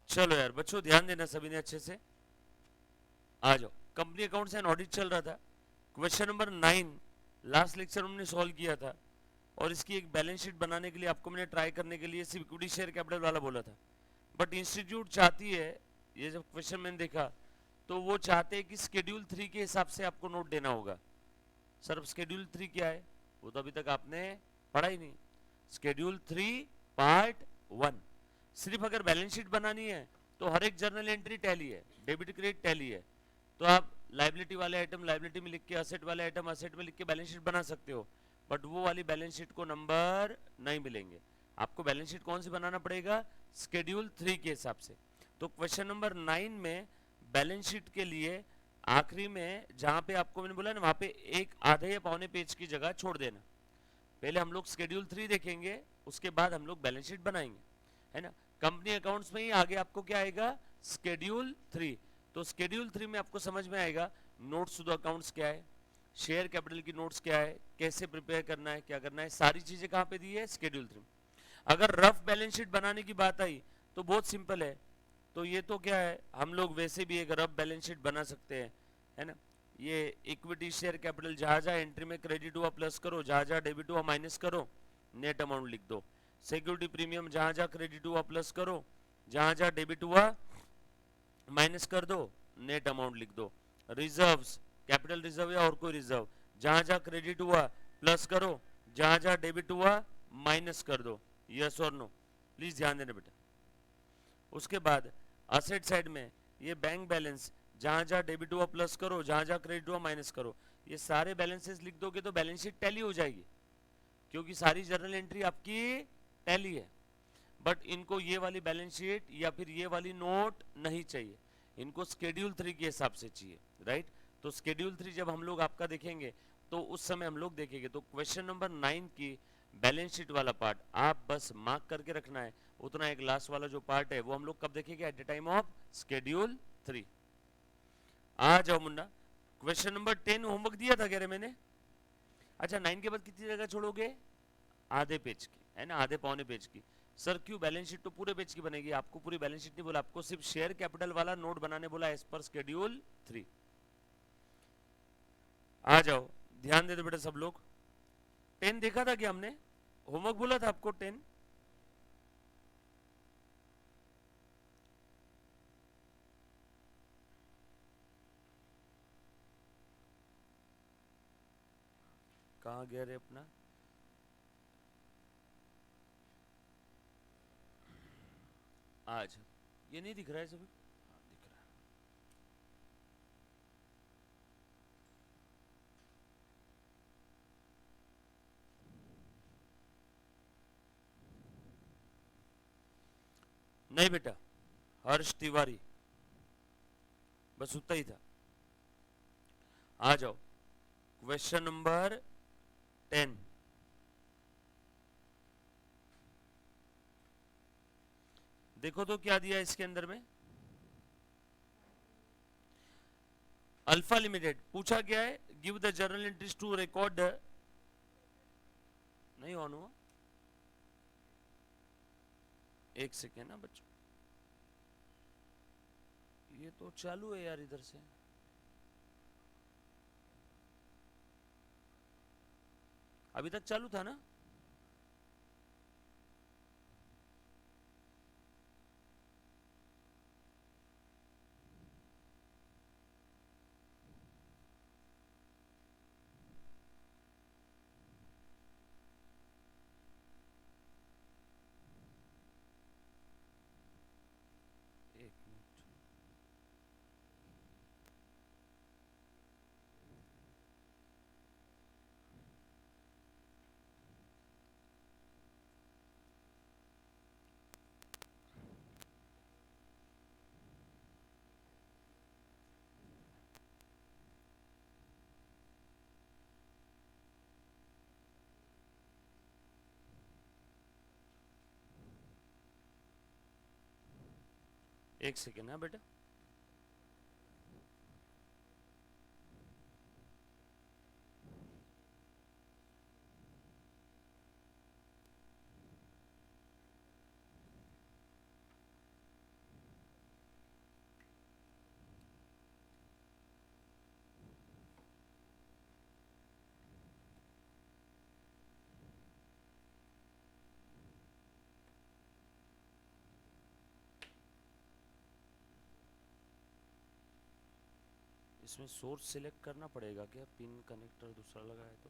चलो यार बच्चों, ध्यान देना सभी ने अच्छे से। आ जाओ, कंपनी अकाउंट्स एंड ऑडिट चल रहा था। क्वेश्चन नंबर 9 लास्ट लेक्चर हमने सॉल्व किया था, और इसकी एक बैलेंस शीट बनाने के लिए आपको मैंने ट्राई करने के लिए सिर्फ इक्विटी शेयर कैपिटल वाला बोला था। बट इंस्टीट्यूट चाहती है, ये जब क्वेश्चन मैंने देखा तो वो चाहते हैं कि स्केड्यूल 3 के हिसाब से आपको नोट देना होगा। सर अब स्केड्यूल 3 क्या है, वो तो अभी तक आपने पढ़ा ही नहीं। स्केड्यूल 3 पार्ट 1, सिर्फ अगर बैलेंस शीट बनानी है तो हर एक जर्नल एंट्री टैली है, डेबिट क्रेडिट टैली है। तो आप लाइबिलिटी वाले आइटम लाइबिलिटी में लिख के, असेट वाले आइटम असेट में लिख के बैलेंस शीट बना सकते हो। बट वो वाली बैलेंस शीट को नंबर नहीं मिलेंगे। आपको बैलेंस शीट कौन सी बनाना पड़ेगा, स्केड्यूल 3 के हिसाब से। तो क्वेश्चन नंबर 9 में बैलेंस शीट के लिए आखिरी में जहां पे आपको मैंने बोला ना, वहां पे एक आधे या पौने पेज की जगह छोड़ देना। पहले हम लोग स्केड्यूल 3 देखेंगे, उसके बाद हम लोग बैलेंस शीट बनाएंगे, है ना। कंपनी अकाउंट्स में ही आगे आपको क्या आएगा, स्केड्यूल 3। तो स्केड्यूल 3 में आपको समझ में आएगा नोट्स टू द अकाउंट्स क्या है, शेयर कैपिटल की नोट्स क्या है, कैसे प्रिपेयर करना है, क्या करना है, सारी चीजें कहां पे दी है, स्केड्यूल 3। अगर रफ बैलेंस शीट बनाने की बात आई तो बहुत सिंपल है। तो ये तो क्या है, हम लोग वैसे भी एक रफ बैलेंस शीट बना सकते हैं, है ना। ये इक्विटी शेयर कैपिटल जहां जहां एंट्री में क्रेडिट हुआ प्लस करो, जहां जहां डेबिट हुआ माइनस करो, नेट अमाउंट लिख दो। सिक्योरिटी प्रीमियम जहां जहां क्रेडिट हुआ प्लस करो, जहां जहां डेबिट हुआ माइनस कर दो, नेट अमाउंट लिख दो। रिजर्व्स, कैपिटल रिजर्व या और कोई रिजर्व, जहां जहां क्रेडिट हुआ प्लस करो, जहां जहां डेबिट हुआ माइनस कर दो। यस और नो, प्लीज ध्यान देना बेटा। उसके बाद असेट साइड में ये बैंक बैलेंस, जहां जहां डेबिट हुआ प्लस करो, जहां जहां क्रेडिट हुआ माइनस करो। ये सारे बैलेंसेस लिख दोगे तो बैलेंस शीट टैली हो जाएगी, क्योंकि सारी जर्नल एंट्री आपकी टैली है। बट इनको ये वाली बैलेंस शीट या फिर ये वाली नोट नहीं चाहिए, इनको स्केड्यूल 3 के हिसाब से चाहिए, राइट। तो स्केड्यूल 3 जब हम लोग आपका देखेंगे तो उस समय हम लोग देखेंगे। तो क्वेश्चन नंबर 9 की बैलेंस शीट वाला पार्ट आप बस मार्क करके रखना है। उतना एक लास्ट वाला जो पार्ट है वो हम लोग कब देखेंगे, eight the time of schedule 3। आ जाओ मुन्ना, क्वेश्चन नंबर 10 होमवर्क दिया था कह रहे मैंने। अच्छा 9 के बाद कितनी जगह छोड़ोगे, आधे पेज की, है ना, आधे पौने पेज की। सर क्यों, बैलेंस शीट तो पूरे पेज की बनेगी। आपको पूरी बैलेंस शीट नहीं बोला, आपको सिर्फ शेयर कैपिटल वाला नोट बनाने बोला एज पर स्केड्यूल 3। आ जाओ, ध्यान दे दो बेटा सब लोग। 10 देखा था क्या हमने, होमवर्क बोला था आपको 10। कहाँ गया रे अपना, आज ये नहीं दिख रहा है सभी, हाँ, दिख रहा है। नहीं बेटा, हर्ष तिवारी, बस उतना ही था। आ जाओ, क्वेश्चन नंबर 10। देखो तो क्या दिया इसके अंदर में, अल्फा लिमिटेड पूछा गया है, give the journal entries to record. नहीं ऑन हुआ, एक सेकेंड ना बच्चों, ये तो चालू है यार इधर से। अभी तक चालू था ना, एक मिनट। एक सेकेंड, हाँ बेटा। इसमें सोर्स सिलेक्ट करना पड़ेगा क्या, पिन कनेक्टर दूसरा लगा है तो?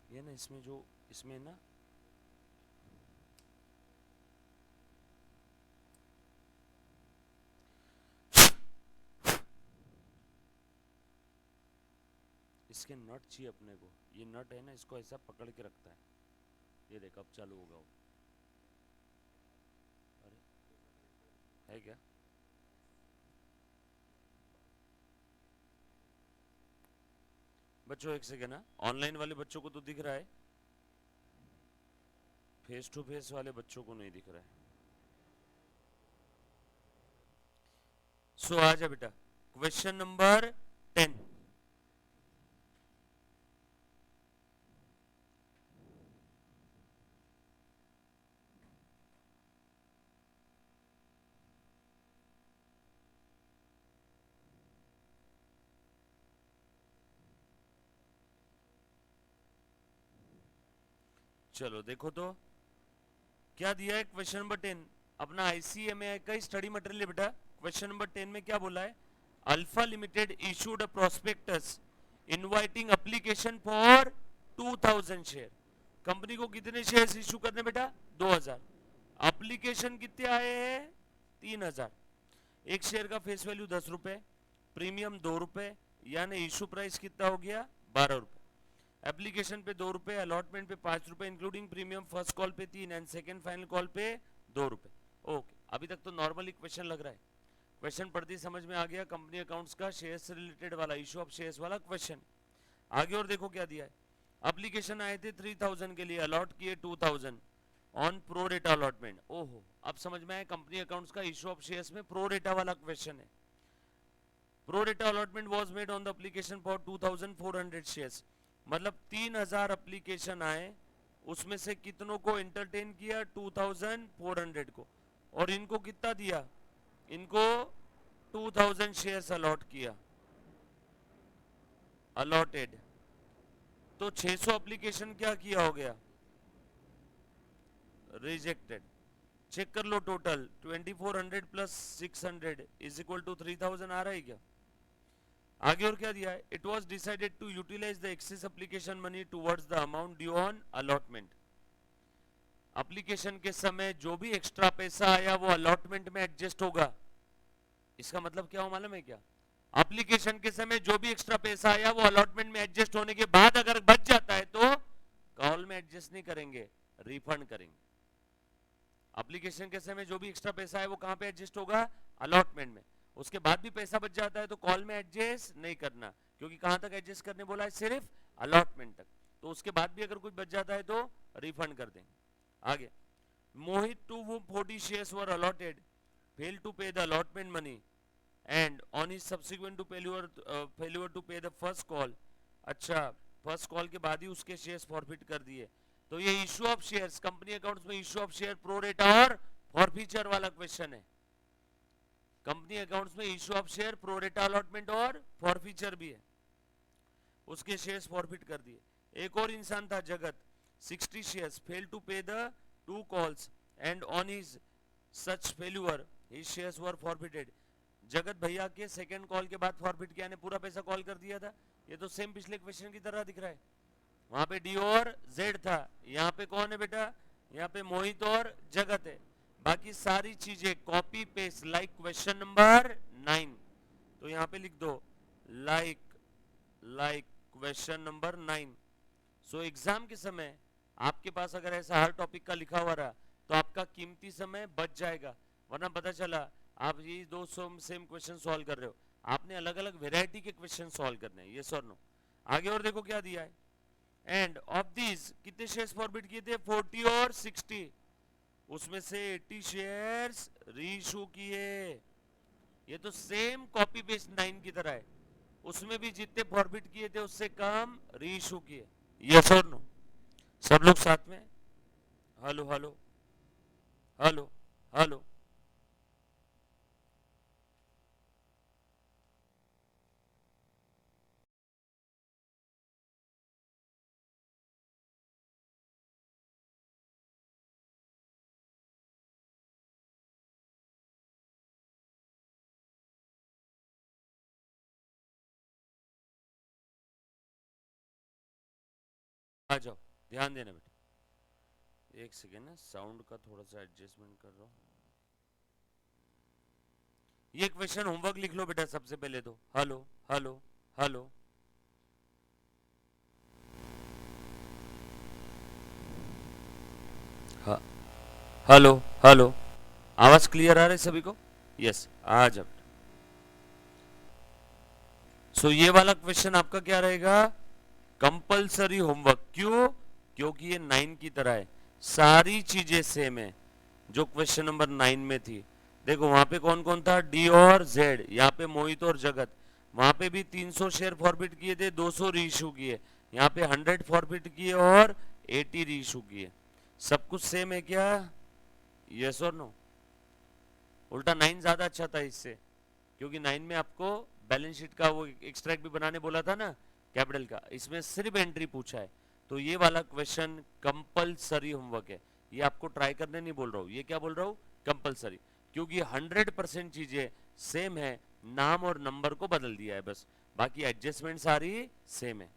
ये ना इसमें जो इसमें ना इसके नट चाहिए अपने को। ये नट है ना, इसको ऐसा पकड़ के रखता है। ये देख अब चालू होगा वो। अरे है क्या? बच्चों एक सेकेंड ना, ऑनलाइन वाले बच्चों को तो दिख रहा है, फेस टू फेस वाले बच्चों को नहीं दिख रहा है। सो आ जा बेटा, क्वेश्चन नंबर 10। चलो देखो तो क्या दिया है क्वेश्चन नंबर 10। अपना आईसीएमए का स्टडी मटेरियल है बेटा। क्वेश्चन नंबर 10 में क्या बोला है? Alpha limited issued a prospectus inviting application for 2000 share. Company को कितने शेयर इशू करने बेटा? 2000। एप्लीकेशन कितने आए हैं? 3000। एक शेयर का फेस वैल्यू 10 रुपए, प्रीमियम 2 रुपए, यानी इशू प्राइस कितना हो गया? 12 रुपए। एप्लीकेशन पे 2 रुपए, अलॉटमेंट पे 5 रुपए इंक्लूडिंग प्रीमियम, फर्स्ट कॉल पे 3 एंड सेकंड फाइनल कॉल पे 2 रुपए। ओके, अभी तक तो नॉर्मली क्वेश्चन लग रहा है। क्वेश्चन पढ़ते ही समझ में आ गया, कंपनी अकाउंट्स का शेयर से रिलेटेड वाला, इशू ऑफ शेयर्स वाला क्वेश्चन। आगे और देखो क्या दिया है। एप्लीकेशन आए थे 3000 के लिए, अलॉट किए 2000 ऑन प्रो रेटा अलॉटमेंट। ओहो, अब समझ में आया, कंपनी अकाउंट्स का इशू ऑफ शेयर्स में प्रो रेटा वाला क्वेश्चन है। Pro rata allotment was made on the application for 2400 shares. मतलब 3000 एप्लीकेशन आए, उसमें से कितनों को एंटरटेन किया? 2400 को। और इनको कितना दिया? इनको 2000 शेयर्स अलॉट किया, अलॉटेड। तो 600 एप्लीकेशन क्या किया हो गया? रिजेक्टेड। चेक कर लो total, 2400 plus 600 is equal to 3000 आ रहा है क्या? आगे और क्या दिया है? It was decided to utilise the excess application money towards the amount due on allotment. Application के समय जो भी एक्स्ट्रा पैसा आया वो अलॉटमेंट में एडजस्ट होगा। इसका मतलब क्या हो मालूम है क्या? एप्लीकेशन के समय जो भी एक्स्ट्रा पैसा आया वो अलॉटमेंट में एडजस्ट होने के बाद अगर बच जाता है तो कॉल में एडजस्ट नहीं करेंगे, रिफंड करेंगे। एप्लीकेशन के समय जो भी एक्स्ट्रा पैसा है वो कहां पे एडजस्ट होगा? अलॉटमेंट में। उसके बाद भी पैसा बच जाता है तो कॉल में एडजस्ट नहीं करना, क्योंकि कहां तक एडजस्ट करने बोला है? सिर्फ अलॉटमेंट तक। तो उसके बाद भी अगर कुछ बच जाता है तो रिफंड कर देंगे। आगे, मोहित to whom 40 shares were allotted failed to pay the allotment money and on his subsequent to failure to pay the first call। अच्छा, फर्स्ट कॉल के बाद ही उसके शेयर्स फॉरफिट कर दिए। तो ये issue of shares, company accounts में issue of share pro rata और फॉरफीचर वाला क्वेश्चन है। कंपनी अकाउंट्स में issue of share pro rata allotment और फॉरफीचर भी है। उसके शेयर्स फॉरफिट कर दिए। एक और इंसान था जगत, 60 शेयर्स, फेल टू पे the 2 calls and on his such failure his shares were forfeited. जगत भैया के सेकंड कॉल के बाद फॉरफिट किया ने पूरा पैसा कॉल कर दिया था। ये तो सेम पिछले क्वेश्चन की तरह दिख रहा है। वहां पे डी और जेड था, यहाँ पे कौन है बेटा? यहाँ पे मोहित और जगत है। बाकी सारी चीजें copy paste like question number 9। तो यहाँ पे लिख दो like question number 9। So exam के समय आपके पास अगर ऐसा हर टॉपिक का लिखा हुआ रहा तो आपका कीमती समय बच जाएगा। वरना पता चला आप ये 200 सेम क्वेश्चन सॉल्व कर रहे हो, आपने अलग अलग वेराइटी के क्वेश्चन सॉल्व करने हैं। ये सर नो। आगे और देखो क्या दिया है। एंड ऑफ दिस कितने शेयर्स फॉरबिट किए थे? 40 और 60। उसमें से 80 शेयर्स रीइशू किए। ये तो सेम कॉपी पेस्ट 9 की तरह है। उसमें भी जितने फॉरबिट किए थे उससे कम री इशू किए। यस और नो? सब लोग साथ में? Hello hello hello hello. आ जाओ, ध्यान देना बेटा। एक सेकेंड ना, साउंड का थोड़ा सा एडजस्टमेंट कर रहा हूँ। ये क्वेश्चन होमवर्क लिख लो बेटा सबसे पहले तो। Hello hello hello. हाँ, हेलो हेलो। आवाज क्लियर आ रहा है सभी को? यस, आ जाओ। सो ये वाला क्वेश्चन आपका क्या रहेगा? Compulsory homework. क्यों? क्योंकि ये 9 की तरह है, सारी चीजें सेम है जो क्वेश्चन नंबर 9 में थी। देखो वहां पे कौन कौन था, डी और जेड, यहाँ पे मोहित और जगत। वहां पे भी 300 शेयर फॉरबिट किए थे, 200 रीइशू किए। यहाँ पे 100 फॉरबिट किए और 80 रीइशू किए। सब कुछ सेम है क्या? यस और नो? उल्टा 9 ज्यादा अच्छा था इससे, क्योंकि 9 में आपको बैलेंस शीट का वो एक्सट्रैक्ट भी बनाने बोला था ना, कैपिटल का। इसमें सिर्फ एंट्री पूछा है। तो ये वाला क्वेश्चन कंपलसरी होमवर्क है। ये आपको ट्राई करने नहीं बोल रहा हूँ, ये क्या बोल रहा हूँ, कंपलसरी। क्योंकि 100% चीजें सेम है, नाम और नंबर को बदल दिया है बस, बाकी एडजस्टमेंट सारी सेम है।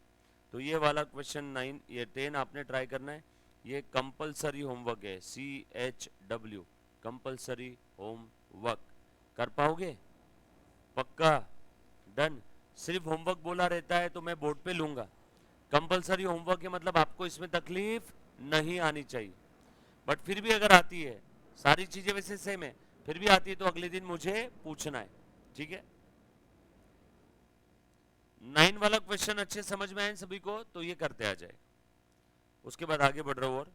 तो ये वाला क्वेश्चन 9, ये 10 आपने ट्राई करना है। ये कंपलसरी होमवर्क है, CHW, कंपलसरी होमवर्क। कर पाओगे? पक्का? डन? सिर्फ होमवर्क बोला रहता है तो मैं बोर्ड पे लूंगा। कंपलसरी होमवर्क है मतलब आपको इसमें तकलीफ नहीं आनी चाहिए। बट फिर भी अगर आती है, सारी चीजें वैसे सेम है, फिर भी आती है तो अगले दिन मुझे पूछना है, ठीक है? 9 वाला क्वेश्चन अच्छे समझ में आए सभी को? तो ये करते आ जाए, उसके बाद आगे बढ़ रहा हूं। और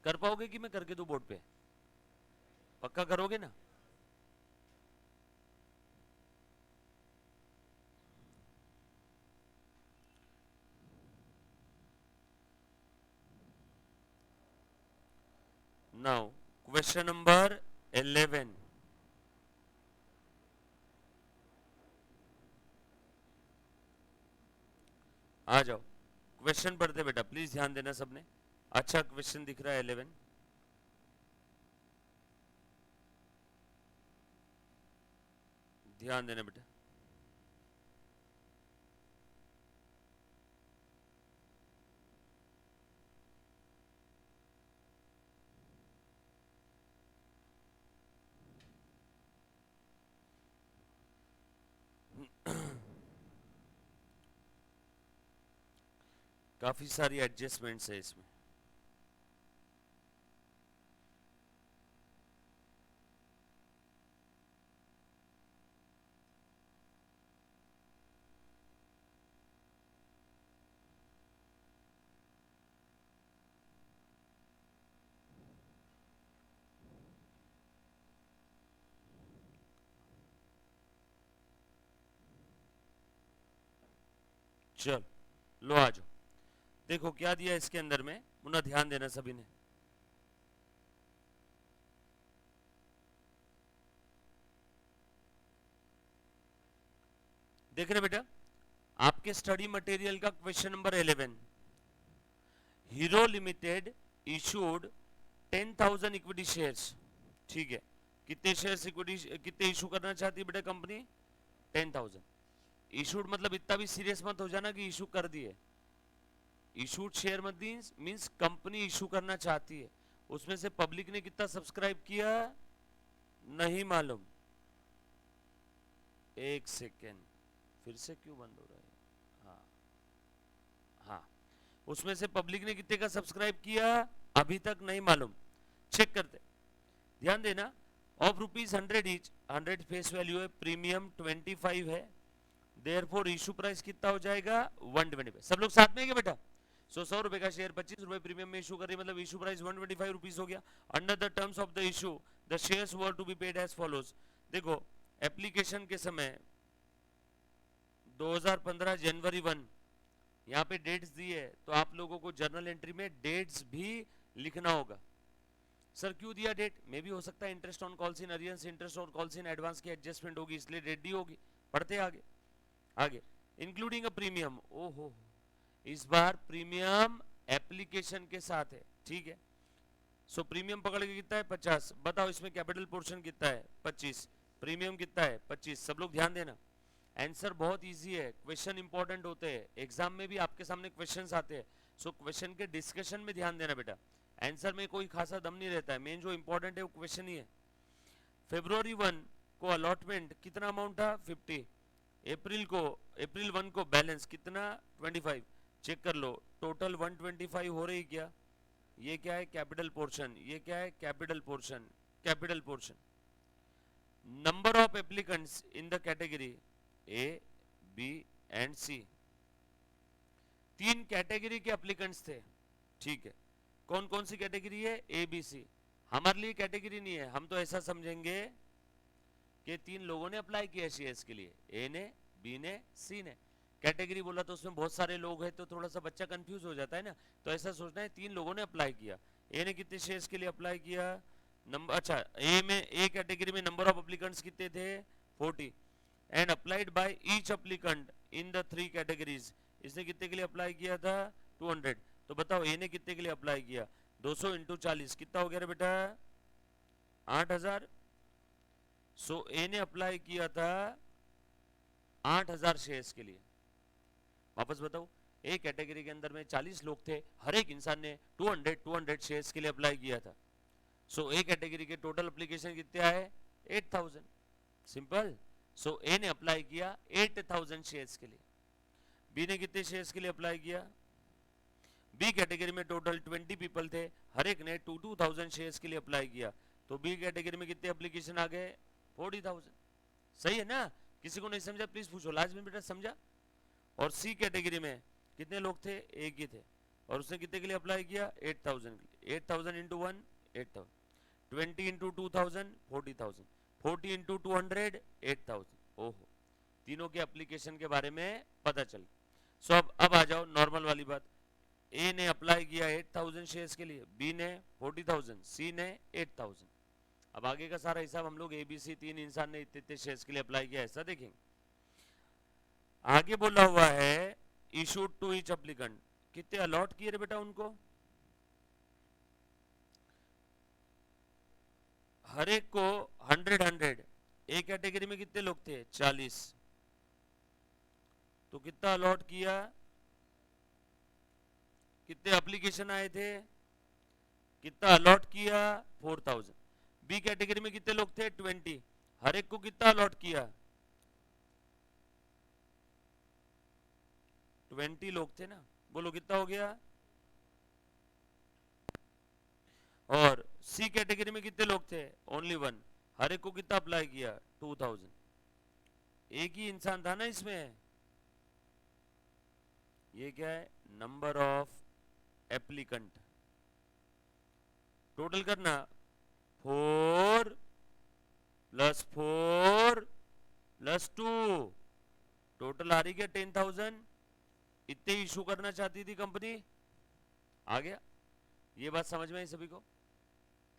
कर पाओगे कि मैं करके दूं बोर्ड पे? पक्का करोगे ना? Now question number 11। आ जाओ, क्वेश्चन पढ़ते बेटा, प्लीज ध्यान देना सबने। अच्छा क्वेश्चन दिख रहा है 11। ध्यान देना बेटा। काफी सारी एडजस्टमेंट्स है इसमें। चल लो आ जाओ। देखो क्या दिया इसके अंदर में, मुन्ना ध्यान देना सभी ने। देख रहे बेटा, आपके स्टडी मटेरियल का question number 11। Hero limited issued 10,000 equity shares. ठीक है, कितने शेयर्स इक्विटी, कितने इशू करना चाहती है बेटा कंपनी? 10,000। इशूड मतलब इतना भी सीरियस मत हो जाना कि इशू कर दिए। इशूड शेयर मत मींस कंपनी इशू करना चाहती है। उसमें से पब्लिक ने कितना सब्सक्राइब किया नहीं मालूम। एक सेकेंड, फिर से क्यों बंद हो रहा है? हाँ हाँ, उसमें से पब्लिक ने कितने का सब्सक्राइब किया अभी तक नहीं मालूम, चेक करते। ध्यान देना, of rupees 100 each, 100 face value है, प्रीमियम 25 है, देयरफॉर इशू प्राइस कितना हो जाएगा 125। सब लोग साथ में है क्या बेटा? सो 100 रुपए का शेयर 25 रुपए प्रीमियम में इशू कर रही है, मतलब इशू प्राइस 125 रुपीज हो गया। Under the terms of the issue the shares were to be paid as follows. देखो एप्लीकेशन के समय 2015 जनवरी 1 यहाँ पे डेट्स दी है, तो आप लोगों को जर्नल एंट्री में डेट्स भी लिखना होगा। सर क्यों दिया डेट? मे भी हो सकता है interest on calls in arrears, interest on calls in advance की एडजस्टमेंट होगी, इसलिए डेट दी होगी। पढ़ते आगे आगे। इंक्लूडिंग अ प्रीमियम, ओहो इस बार प्रीमियम एप्लीकेशन के साथ है, ठीक है। सो प्रीमियम पकड़ के कितना है 50। बताओ इसमें कैपिटल पोर्शन कितना है 25, प्रीमियम कितना है 25। सब लोग ध्यान देना, आंसर बहुत इजी है, क्वेश्चन इंपॉर्टेंट होते हैं, एग्जाम में भी आपके सामने क्वेश्चंस आते हैं। सो क्वेश्चन के डिस्कशन में ध्यान देना बेटा, आंसर में कोई खासा दम नहीं रहता है, मेन जो इंपॉर्टेंट है वो क्वेश्चन ही है। फरवरी 1 को अलॉटमेंट कितना अमाउंट था 50, अप्रैल 1 को बैलेंस कितना 25। चेक कर लो टोटल 125 हो रही क्या? ये क्या है कैपिटल पोर्शन, ये क्या है capital portion, capital portion. Number of applicants in the category A B and C, 3 category के एप्लीकेंट्स थे, ठीक है। कौन कौन सी कैटेगरी है? A B C. हमारे लिए कैटेगरी नहीं है, हम तो ऐसा समझेंगे कि 3 लोगों ने अप्लाई किया शेयर्स के लिए, ए ने, बी ने, सी ने। कैटेगरी बोला तो उसमें बहुत सारे लोग हैं तो थोड़ा सा बच्चा कंफ्यूज हो जाता है ना, तो ऐसा सोचना है 3 लोगों ने अप्लाई किया। ए ने कितने शेयर्स के लिए अप्लाई किया? नंबर, अच्छा ए में, ए कैटेगरी में नंबर ऑफ एप्लीकेंट्स कितने थे 40 and applied by each applicant in the 3 categories. इसने कितने के लिए अप्लाई किया था 200। तो बताओ ए ने कितने के लिए अप्लाई किया? 200 इंटू 40 कितना हो गया बेटा 8000। सो ए ने अप्लाई किया था 8000 शेयर्स के लिए। वापस बताओ, ए कैटेगरी के अंदर में 40 लोग थे, हर एक इंसान ने 200 शेयर्स के लिए अप्लाई किया था। सो ए कैटेगरी के टोटल एप्लीकेशन कितने आए 8000, सिंपल। सो ए ने अप्लाई किया 8000 शेयर्स के लिए। बी ने कितने शेयर्स के लिए अप्लाई किया? बी कैटेगरी में टोटल 20 पीपल थे, हर एक ने 2000 शेयर्स के लिए अप्लाई किया, तो बी कैटेगरी में कितने एप्लीकेशन आ गए 40000। सही है ना? किसी को नहीं समझा प्लीज पूछो, लास्ट में बेटा समझा। और सी कैटेगरी में कितने लोग थे? एक ही थे, और उसने कितने के लिए अप्लाई किया 8000 के लिए। 8000 इंटू 1 8000, 20 इंटू 2000 40000, 40 इंटू 200 8000। ओहो, तीनों के एप्लीकेशन के बारे में पता चल। सो अब आ जाओ नॉर्मल वाली बात। ए ने अप्लाई किया 8000 शेयर्स के लिए, बी ने 40000, सी ने 8000। अब आगे का सारा हिसाब हम लोग एबीसी 3 इंसान ने इतने इतने शेयर्स के लिए अप्लाई किया ऐसा देखेंगे। आगे बोला हुआ है इशूड टू ईच एप्लीकेंट, कितने अलॉट किए रे बेटा उनको? हर एक को 100। ए कैटेगरी में कितने लोग थे 40, तो कितना अलॉट किया? कितने एप्लीकेशन आए थे? कितना अलॉट किया 4000। बी कैटेगरी में कितने लोग थे 20, हर एक को कितना अलॉट किया 20 लोग थे ना, बोलो कितना हो गया। और सी कैटेगरी में कितने लोग थे? ओनली 1, हर एक को कितना अप्लाई किया 2000। एक ही इंसान था ना इसमें। ये क्या है? Number of applicant. टोटल करना 4 + 4 + 2, टोटल आ रही क्या 10,000। इतने इशू करना चाहती थी कंपनी। आ गया? ये बात समझ में आई सभी को?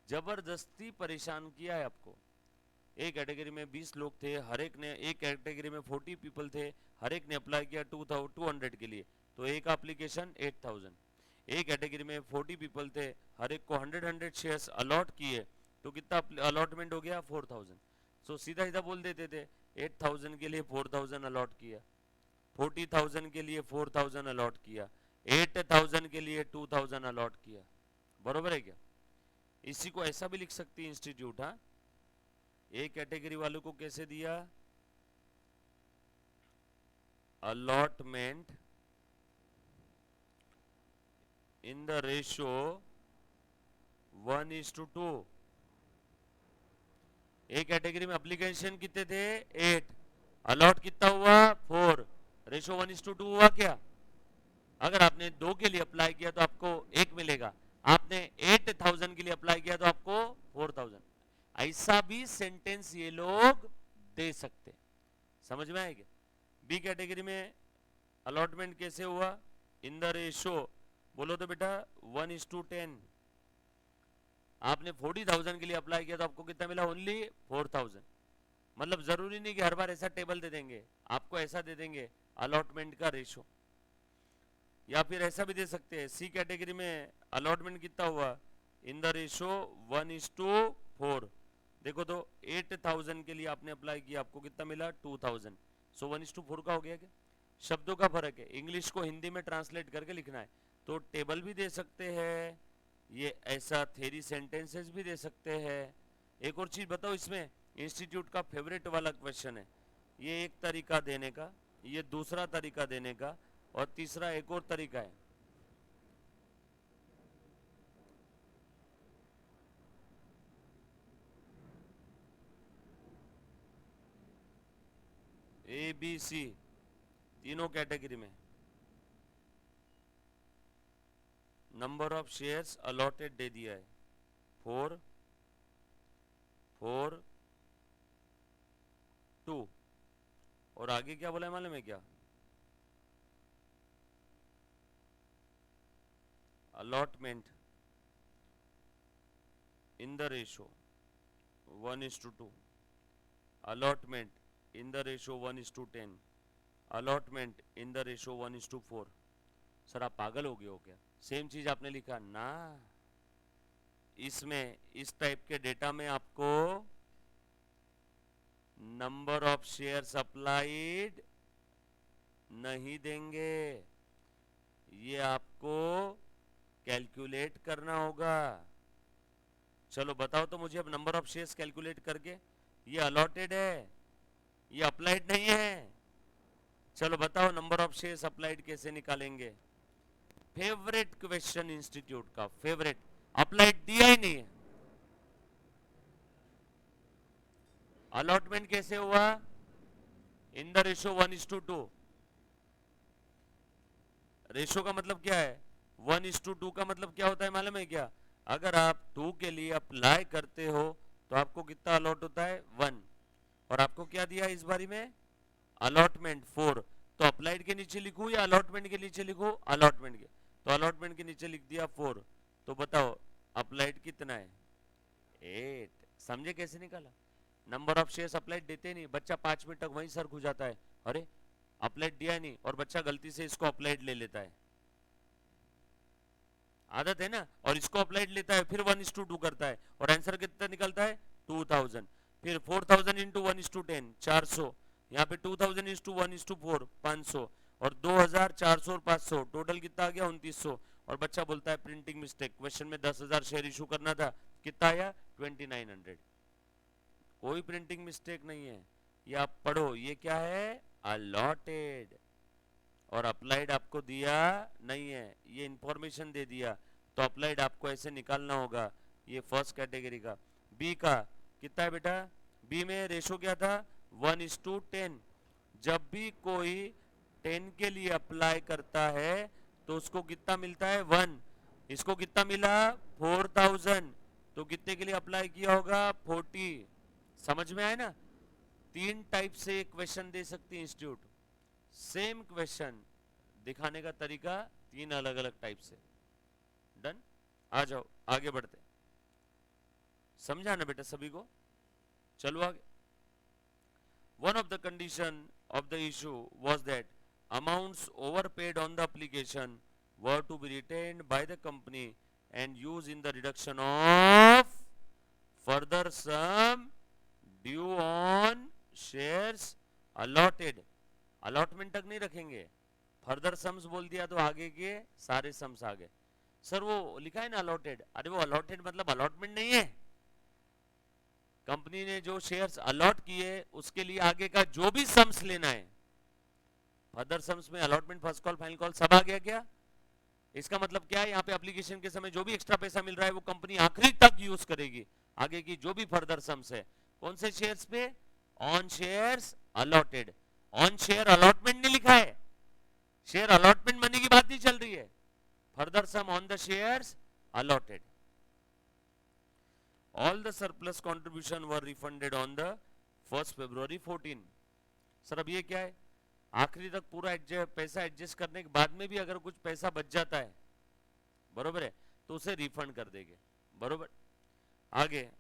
जबरदस्ती परेशान किया है आपको। एक कैटेगरी में 20 लोग थे, हर एक ने, एक कैटेगरी में 40 पीपल थे, हर एक ने अप्लाई किया 200 के लिए, तो एक एप्लीकेशन 8000। एक कैटेगरी में 40 पीपल थे, हर एक को 100 शेयर्स अलॉट किए, तो कितना अलॉटमेंट हो गया 4000। सो सीधा सीधा बोल देते थे 8000 के लिए 4000 अलॉट किया, 40,000 के लिए 4000 अलॉट किया, 8000 के लिए 2000 अलॉट किया। बरोबर है क्या? इसी को ऐसा भी लिख सकती है इंस्टीट्यूट। हाँ, ए कैटेगरी वालों को कैसे दिया? Allotment in the ratio 1:2। A category में एप्लीकेशन कितने थे 8, अलॉट कितना हुआ 4, रेशियो 1:2 हुआ क्या? अगर आपने 2 के लिए अप्लाई किया तो आपको 1 मिलेगा, आपने 8000 के लिए अप्लाई किया तो आपको 4000। ऐसा भी सेंटेंस ये लोग दे सकते। समझ में आएगा? बी कैटेगरी में अलॉटमेंट कैसे हुआ? इन द रेशो, बोलो तो बेटा 1:10। आपने 40,000 के लिए अप्लाई किया तो आपको कितना मिला? ओनली 4000। मतलब जरूरी नहीं कि हर बार ऐसा टेबल दे देंगे, आपको ऐसा दे देंगे अलॉटमेंट का रेशो। या फिर ऐसा भी दे सकते हैं, सी कैटेगरी में अलॉटमेंट कितना हुआ? In the ratio 1:4। देखो तो 8000 के लिए आपने अप्लाई किया, आपको कितना मिला? 2000। सो 1:4 का हो गया क्या? शब्दों का फर्क है, इंग्लिश को हिंदी में ट्रांसलेट करके लिखना है। तो टेबल भी दे सकते हैं, ये ऐसा थेरी सेंटेंसेस भी दे सकते हैं। एक और चीज बताओ, इसमें इंस्टीट्यूट का फेवरेट वाला क्वेश्चन है, ये एक तरीका देने का, ये दूसरा तरीका देने का, और तीसरा एक और तरीका है। ए बी सी तीनों कैटेगरी में नंबर ऑफ शेयर्स अलॉटेड दे दिया है, 4, 4, 2। और आगे क्या बोला है मालूम है क्या? Allotment in the ratio 1:2, allotment in the ratio 1:10, allotment in the ratio 1:4। Sir आप पागल हो गए हो क्या? सेम चीज आपने लिखा ना। इसमें इस टाइप के डेटा में आपको नंबर ऑफ शेयर्स अप्लाइड नहीं देंगे, ये आपको कैलकुलेट करना होगा। चलो बताओ तो मुझे अब नंबर ऑफ शेयर्स कैलकुलेट करके, ये अलॉटेड है, ये अप्लाइड नहीं है। चलो बताओ नंबर ऑफ शेयर्स अप्लाइड कैसे निकालेंगे? फेवरेट क्वेश्चन इंस्टीट्यूट का, फेवरेट। अप्लाइड दिया ही नहीं है। अलॉटमेंट कैसे हुआ? In the ratio 1:2। रेशो का मतलब क्या है? 1:2 का मतलब क्या होता है मालूम है क्या? अगर आप 2 के लिए अप्लाई करते हो तो आपको कितना अलॉट होता है? 1। और आपको क्या दिया इस बारी में? अलॉटमेंट 4। तो अप्लाइड के नीचे लिखूं या अलॉटमेंट के नीचे लिखूं? अलॉटमेंट के। तो अलॉटमेंट के नीचे लिख दिया 4। तो बताओ अप्लाइड कितना है? 8। समझे कैसे निकाला? नंबर ऑफ शेयर्स अप्लाइड देते नहीं, बच्चा 5 मिनट तक वहीं सर खुल जाता है, अरे अप्लाइड दिया नहीं, और बच्चा गलती से इसको अप्लाइड ले लेता है। आदत है ना। और इसको अप्लाइड लेता है, फिर 1:2 करता है, और आंसर कितना निकलता है? 2000। फिर 4000 इंटू 1:10, 400। यहाँ पे 2000 इंटू 1:4, 500। और 2000, 400 और 500, टोटल कितना आ गया? 2900। और बच्चा बोलता है प्रिंटिंग मिस्टेक, क्वेश्चन में 10,000 शेयर इशू करना था, कितना आया? 2900। कोई प्रिंटिंग मिस्टेक नहीं है, ये आप पढ़ो, ये क्या है? अलॉटेड। और अप्लाइड आपको दिया नहीं है, ये इंफॉर्मेशन दे दिया, तो अप्लाइड आपको ऐसे निकालना होगा। ये फर्स्ट कैटेगरी का। बी का कितना है बेटा? बी में रेशो क्या था? 1:10। जब भी कोई 10 के लिए अप्लाई करता है तो उसको कितना मिलता है? 1। इसको कितना मिला? 4000। तो कितने के लिए अप्लाई किया होगा? 40। समझ में आया ना? 3 टाइप से क्वेश्चन दे सकती है इंस्टीट्यूट, सेम क्वेश्चन दिखाने का तरीका 3 अलग अलग टाइप से। डन? आ जाओ आगे बढ़ते। समझा ना बेटा सभी को? चलो आगे। One of the condition of the issue was that amounts overpaid on the application were to be retained by the company and used in the reduction of further sum due on shares allotted। Allotment तक नहीं रखेंगे, further sums बोल दिया तो आगे के सारे sums आ गए। सर वो लिखा है ना अलॉटेड, अरे वो अलॉटेड मतलब अलॉटमेंट नहीं है। कंपनी ने जो शेयर्स अलॉट किए उसके लिए आगे का जो भी सम्स लेना है, फर्दर सम्स में allotment, first call, final call सब आ गया क्या? इसका मतलब क्या है? यहाँ पे एप्लीकेशन के समय जो भी एक्स्ट्रा पैसा मिल रहा है वो कंपनी आखिरी तक यूज करेगी, आगे की जो भी फर्दर सम्स है। कौन से शेयर्स पे? On shares allotted. On share allotment नहीं लिखा है, शेयर अलॉटमेंट मनी की बात नहीं चल रही है. Further sum on the shares allotted. All the surplus contribution were refunded on the 1 February 14. Sir अब ये क्या है, आखिरी तक पूरा पैसा एडजस्ट करने के बाद में भी अगर कुछ पैसा बच जाता है, बरोबर है, तो उसे रिफंड कर देंगे. बरोबर. आगे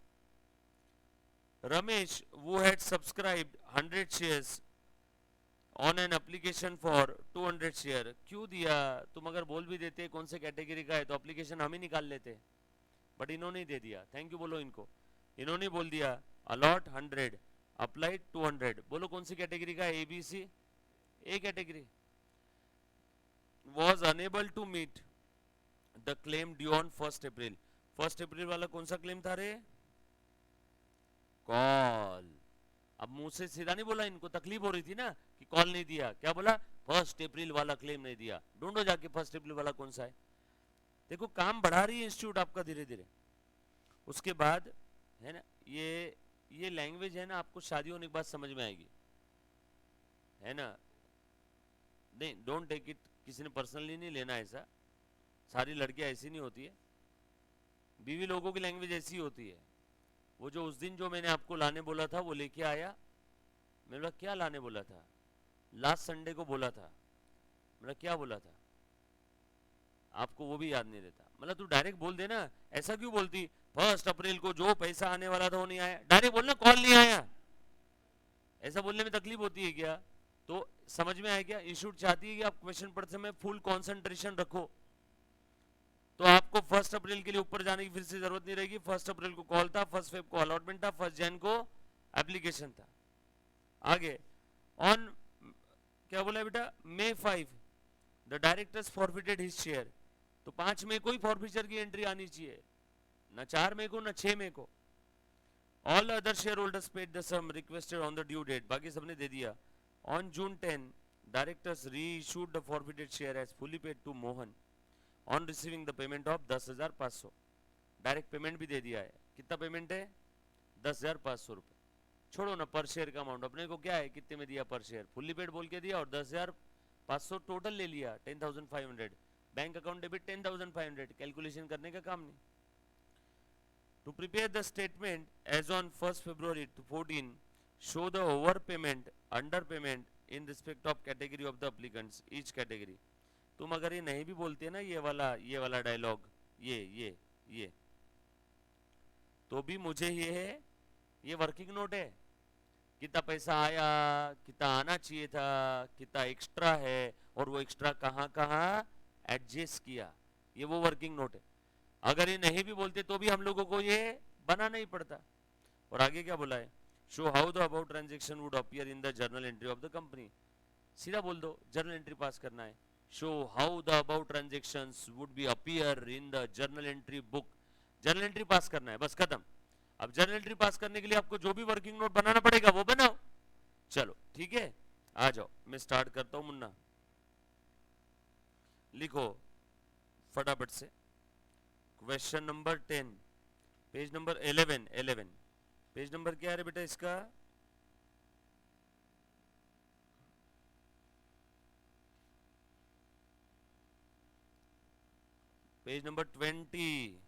रमेश वो had subscribed 100 shares on an application for 200 share. क्यों दिया? तुम अगर बोल भी देते कौन से कैटेगरी का है तो एप्लीकेशन हम ही निकाल लेते, बट इन्होंने ही दे दिया. थैंक यू बोलो इनको. इन्होंने बोल दिया अलॉट 100 अप्लाइड 200. बोलो कौन सी कैटेगरी का है? ABC A category. Was unable to meet the claim due on 1 April. 1 अप्रैल वाला कौन सा क्लेम था रे? कॉल. अब मुंह से सीधा नहीं बोला, इनको तकलीफ हो रही थी ना कि कॉल नहीं दिया. क्या बोला? 1 अप्रैल वाला क्लेम नहीं दिया. ढूंढो जाके 1 अप्रैल वाला कौन सा है. देखो काम बढ़ा रही है इंस्टीट्यूट आपका धीरे धीरे. उसके बाद है ना ये लैंग्वेज है ना, आपको शादी होने के बाद समझ में आएगी, है ना. नहीं, डोंट टेक इट, किसी ने पर्सनली नहीं लेना ऐसा. सारी लड़कियां ऐसी नहीं होती है. बीवी लोगों की लैंग्वेज ऐसी होती है. वो जो उस दिन जो मैंने आपको लाने बोला था वो लेके आया. मैंने बोला क्या लाने बोला था? लास्ट संडे को बोला था. मतलब क्या बोला था आपको वो भी याद नहीं रहता. मतलब तू डायरेक्ट बोल देना. ऐसा क्यों बोलती? 1 अप्रैल को जो पैसा आने वाला था वो नहीं आया. डायरेक्ट बोलना कॉल नहीं आया. ऐसा बोलने में तकलीफ होती है क्या? तो समझ में आया क्या? इंस्टीट्यूट चाहती है कि आप क्वेश्चन पढ़ते समय फुल कंसंट्रेशन रखो. तो आपको 1 अप्रैल के लिए ऊपर जाने की फिर से जरूरत नहीं रहेगी. 1 अप्रैल को कॉल था, 1 फेब को अलॉटमेंट था, 1 जैन को एप्लीकेशन था. आगे ऑन क्या बोला बेटा? May 5 the directors forfeited his share. तो 5 मई को ही फॉरफिचर की एंट्री आनी चाहिए, ना 4 मई को ना 6 मई को. All other shareholders paid the sum requested on the due date. बाकी सबने दे दिया. On June 10 directors reissued the forfeited share as fully paid to Mohan on receiving the payment of 10,500. Direct payment भी दे दिया है. कितना payment है? 10,500 रुपए. छोड़ो ना पर शेयर का अमाउंट, अपने को क्या है कितने में दिया पर शेयर. फुल्ली पेड बोल के दिया और 10,500 टोटल ले लिया. 10,500. Bank account debit 10,500. कैलकुलेशन करने का काम नहीं. To prepare the statement as on 1 February 14 show the over payment under payment in respect of category of the applicants each category. तुम अगर ये नहीं भी बोलते ना ये वाला डायलॉग ये तो भी मुझे ये है, ये वर्किंग नोट है. कितना पैसा आया, कितना आना चाहिए था, कितना एक्स्ट्रा है और वो एक्स्ट्रा कहाँ कहाँ एडजस्ट किया, ये वो वर्किंग नोट है. अगर ये नहीं भी बोलते तो भी हम लोगों को ये बनाना ही पड़ता. और आगे क्या बोला है? Show how the about transaction would appear in the journal entry of the company. सीधा बोल दो जर्नल एंट्री पास करना है. Show how the about transactions would be appear in the journal entry book. Journal entry पास करना है, बस खत्म. अब जर्नल एंट्री पास करने के लिए आपको जो भी वर्किंग नोट बनाना पड़ेगा वो बनाओ. चलो ठीक है, आ जाओ मैं स्टार्ट करता हूं. मुन्ना लिखो फटाफट से. Question number 10 page number 11 page number क्या है बेटा इसका? पेज नंबर 20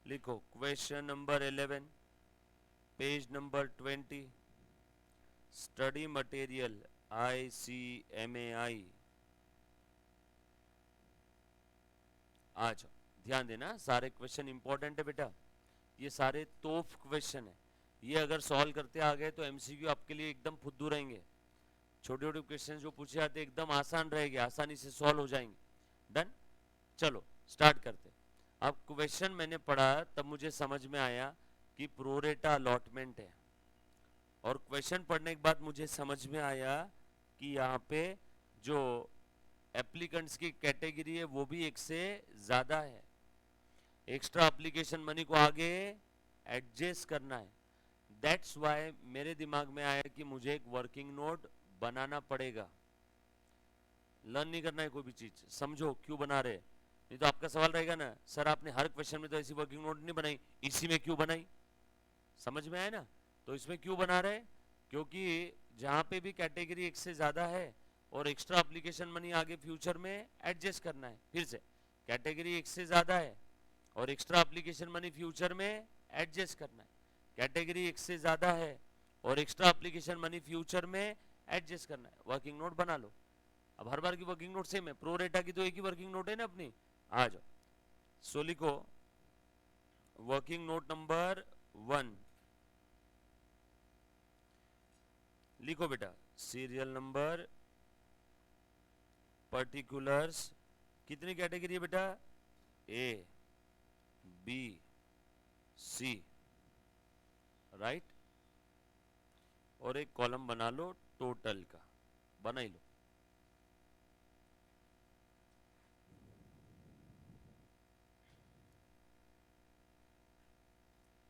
लिखो. Question number 11 page number 20 study material ICMAI. आ जाओ, ध्यान देना सारे क्वेश्चन इंपॉर्टेंट है बेटा. ये सारे तोफ क्वेश्चन है. ये अगर सॉल्व करते आ गए तो MCQ आपके लिए एकदम फुद्दू रहेंगे. छोटे छोटे क्वेश्चन जो पूछे जाते एकदम आसान रहेंगे, आसानी से सॉल्व हो जाएंगे. डन. चलो स्टार्ट करते. अब क्वेश्चन मैंने पढ़ा तब मुझे समझ में आया कि प्रोरेटा अलॉटमेंट है. और क्वेश्चन पढ़ने के बाद मुझे समझ में आया कि यहाँ पे जो एप्लीकेंट्स की कैटेगरी है वो भी एक से ज्यादा है. एक्स्ट्रा एप्लीकेशन मनी को आगे एडजस्ट करना है. दैट्स वाई मेरे दिमाग में आया कि मुझे एक वर्किंग नोट बनाना पड़ेगा. लर्न नहीं करना है कोई भी चीज, समझो क्यों बना रहे. नहीं तो आपका सवाल रहेगा ना, सर आपने हर क्वेश्चन में तो ऐसी वर्किंग नोट नहीं बनाई, इसी में क्यों बनाई? समझ में आया ना? तो इसमें क्यों बना रहे? क्योंकि जहां पे भी कैटेगरी एक से ज्यादा है और एक्स्ट्रा एप्लीकेशन मनी आगे फ्यूचर में एडजस्ट करना है, फिर से कैटेगरी एक से ज्यादा है और एक्स्ट्रा एप्लीकेशन मनी फ्यूचर में एडजस्ट करना है, कैटेगरी एक से ज्यादा है और एक्स्ट्रा एप्लीकेशन मनी फ्यूचर में एडजस्ट करना है। वर्किंग नोट बना लो। अब हर बार की वर्किंग नोट सेम है, प्रो रेटा की तो एक ही वर्किंग नोट है ना अपनी। आ जाओ, सो लिखो वर्किंग नोट नंबर 1, लिखो बेटा सीरियल नंबर, पर्टिकुलर्स, कितनी कैटेगरी है बेटा, ए बी सी, राइट, और एक कॉलम बना लो टोटल का, बना ही लो।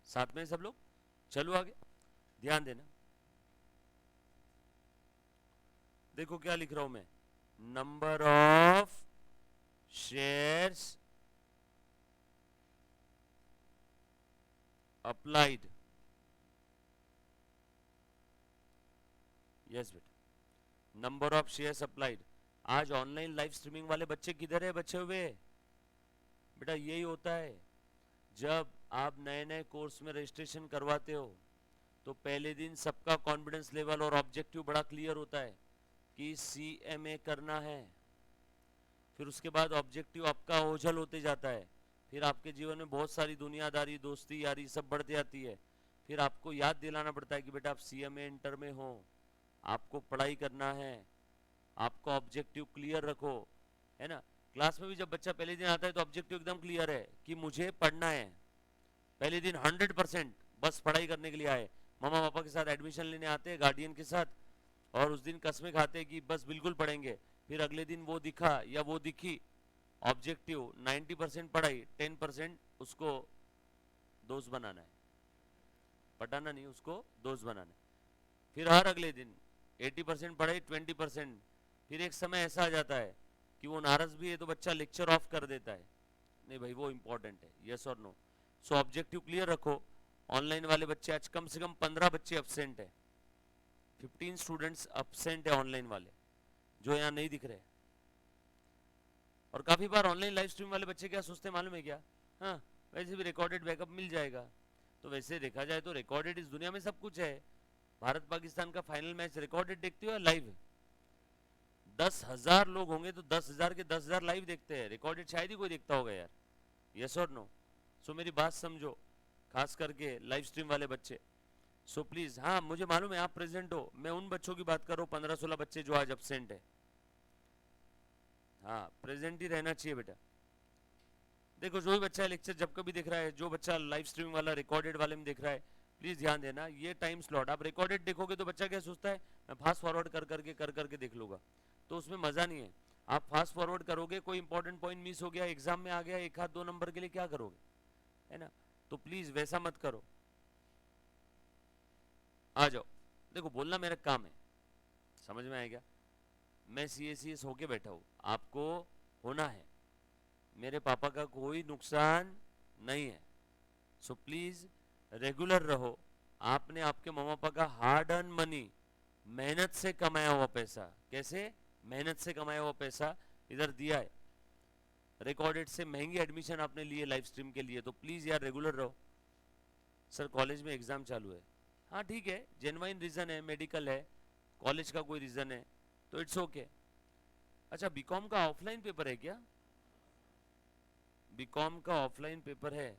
साथ में सब लोग चलो आगे, ध्यान देना। देखो क्या लिख रहा हूं मैं, number of shares applied, yes बेटा, नंबर ऑफ शेयर्स अप्लाइड। आज ऑनलाइन लाइव स्ट्रीमिंग वाले बच्चे किधर है बचे हुए, बेटा यही होता है जब आप नए नए कोर्स में रजिस्ट्रेशन करवाते हो तो पहले दिन सबका कॉन्फिडेंस लेवल और ऑब्जेक्टिव बड़ा क्लियर होता है कि CMA करना है, फिर उसके बाद ऑब्जेक्टिव आपका ओझल होते जाता है, फिर आपके जीवन में बहुत सारी दुनियादारी दोस्ती यारी सब बढ़ती जाती है, फिर आपको याद दिलाना पड़ता है कि बेटा आप CMA इंटर में हो, आपको पढ़ाई करना है, आपको ऑब्जेक्टिव क्लियर रखो, है ना। क्लास में भी जब बच्चा पहले दिन आता है तो ऑब्जेक्टिव एकदम क्लियर है कि मुझे पढ़ना है, पहले दिन 100% बस पढ़ाई करने के लिए आए, मम्मा पापा के साथ एडमिशन लेने आते हैं गार्डियन के साथ, और उस दिन कसमें खाते हैं कि बस बिल्कुल पढ़ेंगे, फिर अगले दिन वो दिखा या वो दिखी, ऑब्जेक्टिव 90% पढ़ाई, 10% उसको दोस्त बनाना है, पढ़ाना नहीं, उसको दोस्त बनाना है। फिर हर अगले दिन 80% पढ़ाई, 20%, फिर एक समय ऐसा आ जाता है कि वो नाराज भी है तो बच्चा लेक्चर ऑफ कर देता है, नहीं भाई वो इंपॉर्टेंट है, यस और नो। सो ऑब्जेक्टिव क्लियर रखो। ऑनलाइन वाले बच्चे आज कम से कम 15 बच्चे एब्सेंट है, 15 स्टूडेंट्स एब्सेंट है ऑनलाइन वाले, जो यहाँ नहीं दिख रहे। और काफी बार ऑनलाइन लाइव स्ट्रीम वाले बच्चे क्या सोचते हैं मालूम है क्या, हाँ वैसे भी रिकॉर्डेड बैकअप मिल जाएगा, तो वैसे देखा जाए तो रिकॉर्डेड इस दुनिया में सब कुछ है। भारत पाकिस्तान का फाइनल मैच रिकॉर्डेड देखते हो या लाइव, 10,000 लोग होंगे तो 10,000 के 10,000 लाइव देखते हैं, रिकॉर्डेड शायद ही कोई देखता होगा यार, यस और नो। सो मेरी बात समझो, खास करके लाइव स्ट्रीम वाले बच्चे, सो प्लीज, हाँ मुझे मालूम है आप प्रेजेंट हो, मैं उन बच्चों की बात कर रहा हूँ 15-16 बच्चे जो आज एब्सेंट है, हाँ प्रेजेंट ही रहना चाहिए बेटा। देखो जो भी बच्चा लेक्चर जब कभी देख रहा है, जो बच्चा लाइव स्ट्रीम वाला रिकॉर्डेड वाले में देख रहा है, प्लीज ध्यान देना, ये टाइम स्लॉट आप रिकॉर्डेड देखोगे तो बच्चा क्या सोचता है, मैं फास्ट फॉरवर्ड कर करके देख लूंगा, तो उसमें मजा नहीं है। आप फास्ट फॉरवर्ड करोगे, कोई इंपॉर्टेंट पॉइंट मिस हो गया, एग्जाम में आ गया, एक हाथ 2 नंबर के लिए क्या करोगे, है ना। तो प्लीज वैसा मत करो। आ जाओ, देखो बोलना मेरा काम है, समझ में आएगा। मैं CACS होके बैठा हूँ, आपको होना है, मेरे पापा का कोई नुकसान नहीं है। सो प्लीज रेगुलर रहो। आपने आपके मम्मा पापा का हार्ड अर्न मनी, मेहनत से कमाया हुआ पैसा, कैसे मेहनत से कमाया हुआ पैसा इधर दिया है, रिकॉर्डेड से महंगी एडमिशन आपने लिए लाइव स्ट्रीम के लिए, तो प्लीज यार रेगुलर रहो। सर कॉलेज में एग्जाम चालू है, हाँ ठीक है, जेन्युइन रीजन है, मेडिकल है, कॉलेज का कोई रीजन है तो इट्स ओके। अच्छा बीकॉम का ऑफलाइन पेपर है क्या, बीकॉम का ऑफलाइन पेपर है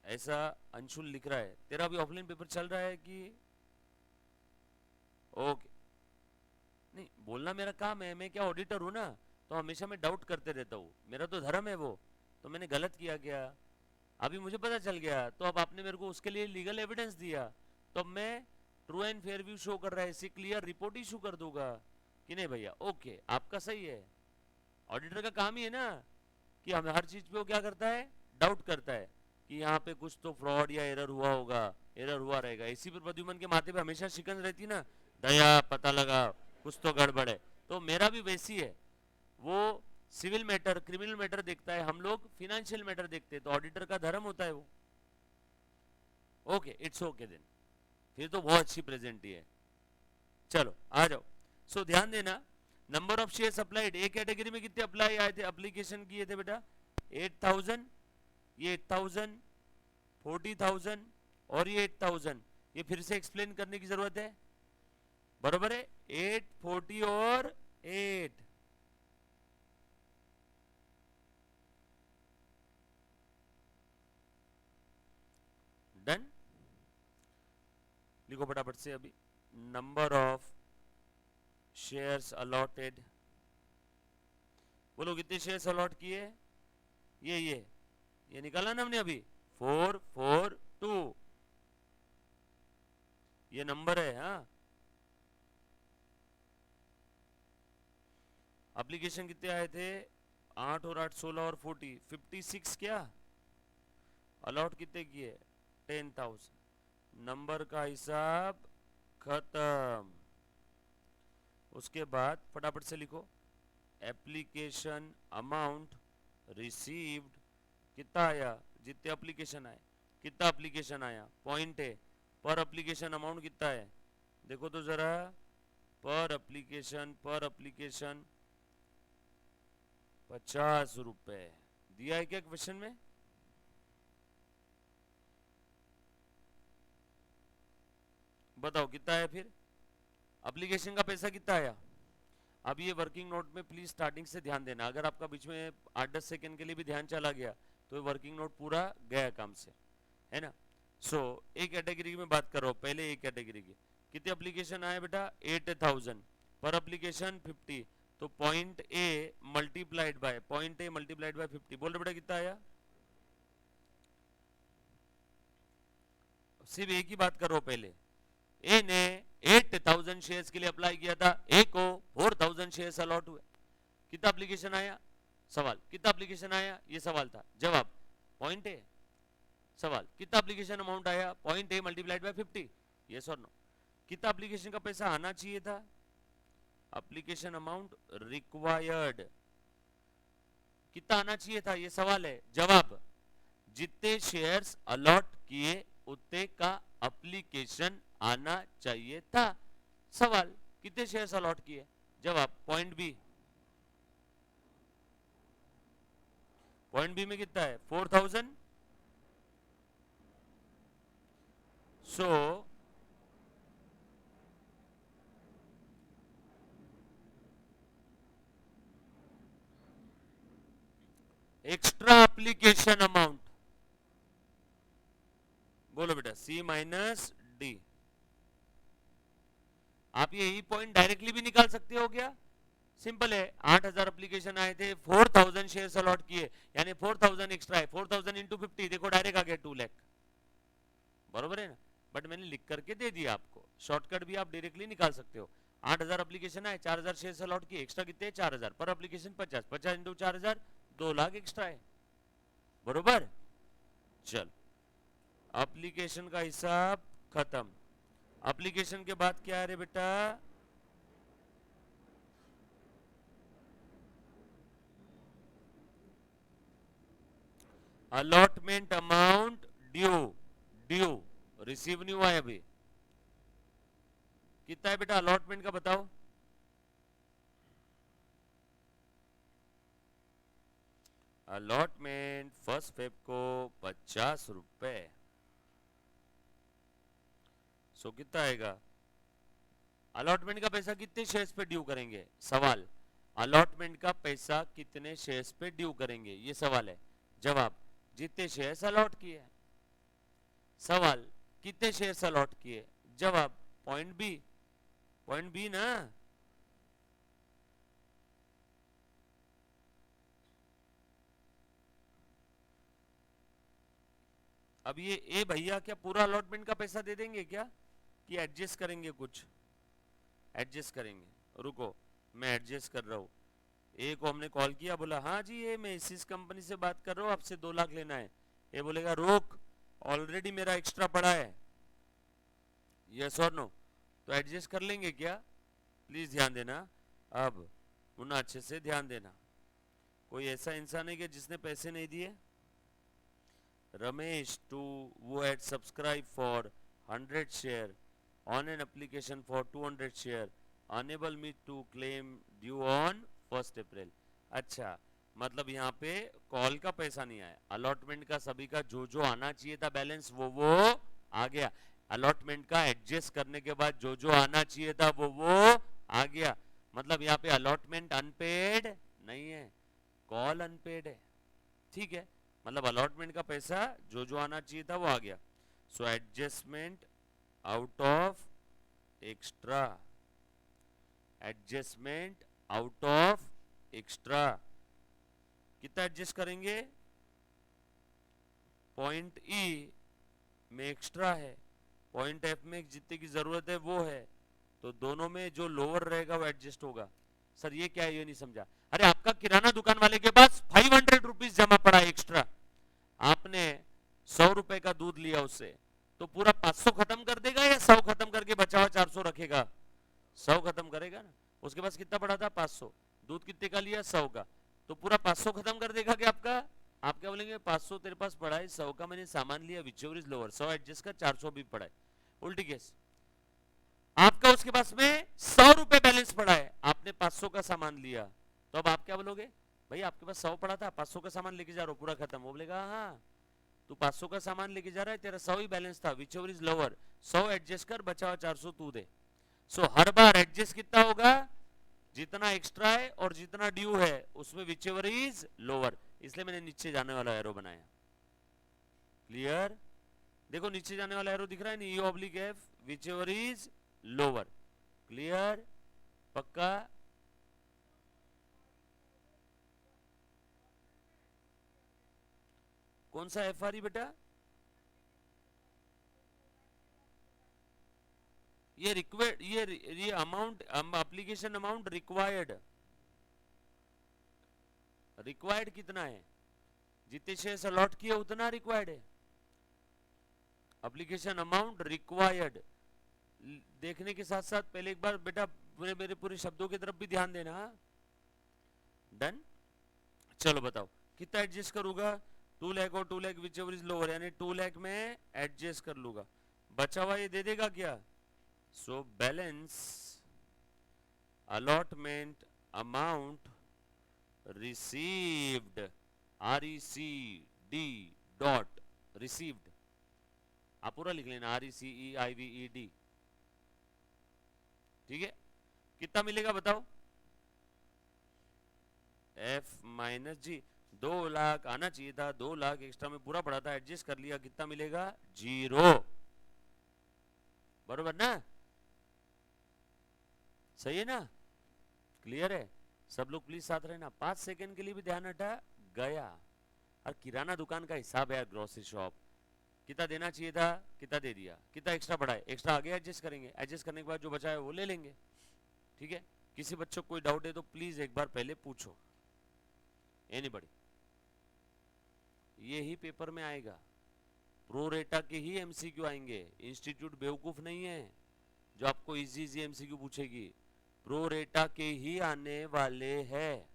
ऐसा अंशुल लिख रहा है, तेरा भी ऑफलाइन पेपर चल रहा है कि, ओके, नहीं बोलना मेरा काम है, मैं क्या ऑडिटर हूं ना, तो हमेशा मैं डाउट करते रहता हूँ, मेरा तो धर्म है वो, तो मैंने गलत किया क्या, अभी मुझे पता चल गया, तो अब आपने मेरे को उसके लिए लीगल एविडेंस दिया, तो अब मैं true and fair view show कर रहा है, इसे क्लियर रिपोर्ट इशू कर दूंगा कि नहीं भैया, ओके आपका सही है। ऑडिटर का काम ही है ना कि हम हर चीज पे वो क्या करता है, डाउट करता है कि यहाँ पे कुछ तो फ्रॉड या एरर हुआ होगा, एरर हुआ रहेगा। इसी पर प्रद्युमन के माथे पे हमेशा शिकन रहती ना, दया पता लगा कुछ तो गड़बड़ है, तो मेरा भी वैसी है, वो सिविल मैटर क्रिमिनल मैटर देखता है, हम लोग फिनेंशियल मैटर देखते हैं, तो ऑडिटर का धर्म होता है वो। ओके इट्स ओके देन, फिर तो बहुत अच्छी प्रेजेंटी है। चलो आ जाओ। सो ध्यान देना, number of share applied, A category में कितने अप्लाई आए थे, एप्लीकेशन किए थे बेटा 8000, ये 8000, 40,000 और ये 8000। ये फिर से एक्सप्लेन करने की जरूरत है, बरोबर है, 8, 40 और 8। डन, लिखो फटाफट से अभी, नंबर ऑफ शेयर्स अलॉटेड, बोलो कितने शेयर्स अलॉट किए, ये निकाला ना हमने अभी 442, ये नंबर है। हाँ, एप्लीकेशन कितने आए थे, 8 और 8 16 और 40, 56 क्या, अलॉट कितने किए 10,000, नंबर का हिसाब खत्म। उसके बाद फटाफट से लिखो, एप्लीकेशन अमाउंट रिसीव्ड कितना आया, जितने एप्लीकेशन आए, कितना एप्लीकेशन आया, पॉइंट है, पर एप्लीकेशन अमाउंट कितना है, देखो तो जरा, पर एप्लीकेशन 50 रुपए दिया है क्या क्वेश्चन में, बताओ कितना है फिर, एप्लीकेशन का पैसा कितना आया। अब ये वर्किंग नोट में प्लीज स्टार्टिंग से ध्यान देना, अगर आपका बीच में 8-10 सेकंड के लिए भी ध्यान चला गया तो ये वर्किंग नोट पूरा गया काम से, है ना। सो ए कैटेगरी में बात कर रहा हूँ, पहले ए कैटेगरी की कितने एप्लीकेशन आए बेटा 8000, पर एप्लीकेशन 50, तो पॉइंट ए मल्टीप्लाइड बाय 50, बोल रहे बेटा कितना आया, सिर्फ एक ही बात कर रहा हूँ पहले, ए ने 8000 शेयर्स के लिए अप्लाई किया था, ए को 4000 शेयर्स अलॉट हुए, कितना एप्लीकेशन आया, सवाल कितना एप्लीकेशन आया, ये सवाल था, जवाब पॉइंट ए, सवाल कितना एप्लीकेशन अमाउंट आया, point A multiplied by 50, yes और नो, कितना एप्लीकेशन का पैसा आना चाहिए था, एप्लीकेशन अमाउंट रिक्वायर्ड कितना आना चाहिए था, ये सवाल है, जवाब जितने शेयर्स अलॉट किए उतने का एप्लीकेशन आना चाहिए था, सवाल कितने शेयर्स अलॉट किए, जवाब पॉइंट बी, पॉइंट बी में कितना है 4000, सो एक्स्ट्रा एप्लीकेशन अमाउंट, बोलो बेटा सी माइनस डी, आप यही पॉइंट डायरेक्टली भी निकाल सकते हो क्या, सिंपल है, 8000 एप्लीकेशन आए थे, 4000 शेयर्स अलॉट किए, यानी 4000 एक्स्ट्रा है, 4000 इंटू 50, देखो डायरेक्ट आ गया 2 लाख, बरोबर है ना, बट मैंने लिख करके दे दिया आपको, शॉर्टकट भी आप डायरेक्टली निकाल सकते हो, 8000 एप्लीकेशन आए, 4000 शेयर्स अलॉट किए, एक्स्ट्रा कितने 4000, पर एप्लीकेशन 50, 50 इंटू 4000, 2 लाख एक्स्ट्रा है, बरोबर। चल, एप्लीकेशन का हिसाब खत्म, एप्लीकेशन के बाद क्या है रे बेटा, अलॉटमेंट अमाउंट ड्यू रिसीव नहीं हुआ है अभी, कितना है बेटा अलॉटमेंट का बताओ, अलॉटमेंट 1 फेब को 50 रुपए, सो कितना आएगा, अलॉटमेंट का पैसा कितने शेयर्स पे ड्यू करेंगे, सवाल अलॉटमेंट का पैसा कितने शेयर्स पे ड्यू करेंगे, ये सवाल है, जवाब जितने शेयर्स अलॉट किए, सवाल कितने शेयर्स अलॉट किए, जवाब पॉइंट बी ना, अब ये ए भैया क्या पूरा अलॉटमेंट का पैसा दे देंगे क्या, कि एडजस्ट करेंगे, कुछ एडजस्ट करेंगे, रुको मैं एडजस्ट कर रहा हूँ, ए को हमने कॉल किया, बोला हाँ जी ये मैं इस कंपनी से बात कर रहा हूँ, आपसे 2 लाख लेना है, ये बोलेगा रोक ऑलरेडी मेरा एक्स्ट्रा पड़ा है, यस और नो, तो एडजस्ट कर लेंगे क्या, प्लीज ध्यान देना, अब मुन्ना अच्छे से ध्यान देना, कोई ऐसा इंसान है क्या जिसने पैसे नहीं दिए, Ramesh to who had subscribe for 100 share on an application for 200 share enable me to claim due on 1 April. अच्छा, मतलब यहाँ पे कॉल का पैसा नहीं आया, अलॉटमेंट का सभी का जो जो आना चाहिए था बैलेंस वो आ गया। अलॉटमेंट का एडजस्ट करने के बाद जो जो आना चाहिए था वो आ गया। मतलब यहाँ पे अलॉटमेंट अनपेड नहीं है, कॉल अनपेड है। ठीक है, मतलब अलॉटमेंट का पैसा जो जो आना चाहिए था वो आ गया। So adjustment out of extra, adjustment out of extra कितना एडजस्ट करेंगे? पॉइंट ई में एक्स्ट्रा है, पॉइंट एफ में जितने की जरूरत है वो है, तो दोनों में जो लोअर रहेगा वो एडजस्ट होगा। सर ये क्या है, ये नहीं समझा। अरे आपका किराना दुकान वाले के पास 500 रुपीज जमा पड़ा है एक्स्ट्रा, आपने 100 रुपए का दूध लिया उससे, तो पूरा 500 खत्म कर देगा या 100 खत्म करके बचा हुआ 400 रखेगा? 100 खत्म करेगा ना। उसके पास कितना पड़ा था? 500। दूध कितने का लिया? 100 का। तो पूरा 500 खत्म कर देगा क्या आपका? आप क्या बोलेंगे? 500 तेरे पास पड़ा है, 100 का मैंने सामान लिया, which ever is lower, 100 adjust कर, 400 भी पड़ा है। उल्टी केस, आपका उसके पास में 100 रुपए बैलेंस पड़ा है, आपने 500 का सामान लिया, तो अब आप क्या बोलोगे? भाई आपके पास 100 पड़ा था, 500 का सामान लेके जा रहा हो, पूरा खत्म। वो बोलेगा हाँ तू 500 का सामान लेके जा रहा है, तेरा 100 ही बैलेंस था, which ever is lower, 100 adjust कर, बचा हुआ 400 तू दे। सो हर बार एडजस्ट कितना होगा? जितना एक्स्ट्रा है और जितना ड्यू है उसमें विच एवर इज लोअर, इसलिए मैंने नीचे जाने वाला एरो बनाया। क्लियर? देखो नीचे जाने वाला एरो दिख रहा है नहीं, E oblique F, which ever is lower. Clear? पक्का? कौन सा एफ आर ई बेटा? ये रिक्वायर्ड, ये amount, application amount required, required कितना है? जितने शेयर्स अलॉट किए उतना रिक्वायर्ड है। एप्लीकेशन अमाउंट रिक्वायर्ड देखने के साथ साथ पहले एक बार बेटा मेरे पूरे शब्दों की तरफ भी ध्यान देना। डन? चलो बताओ कितना एडजस्ट करूंगा? 2 लाख और 2 lakh which ever is lower, यानी 2 लाख में एडजस्ट कर लूंगा, बचा हुआ ये दे देगा क्या? So balance allotment amount received, RECD dot received, आप पूरा लिख लेना RECEIVED। ठीक है, कितना मिलेगा बताओ? F माइनस जी, 2 लाख आना चाहिए था, 2 लाख एक्स्ट्रा में पूरा पड़ा था, एडजस्ट कर लिया, कितना मिलेगा? 0। बरोबर ना? सही है ना? क्लियर है? सब लोग प्लीज साथ रहना, 5 सेकंड के लिए भी ध्यान हटा गया। और किराना दुकान का हिसाब है, ग्रोसरी शॉप, कितना देना चाहिए था, कितना दे दिया, कितना एक्स्ट्रा पड़ा है, एक्स्ट्रा आगे एडजस्ट करेंगे, एडजस्ट करने के बाद जो बचा है वो ले लेंगे। ठीक है, किसी बच्चों को कोई डाउट है तो प्लीज एक बार पहले पूछो, एनीबॉडी। ये ही पेपर में आएगा, प्रो रेटा के ही एमसीक्यू आएंगे, इंस्टीट्यूट बेवकूफ नहीं है जो आपको इजी इजी एमसीक्यू पूछेगी, प्रो रेटा के ही आने वाले हैं।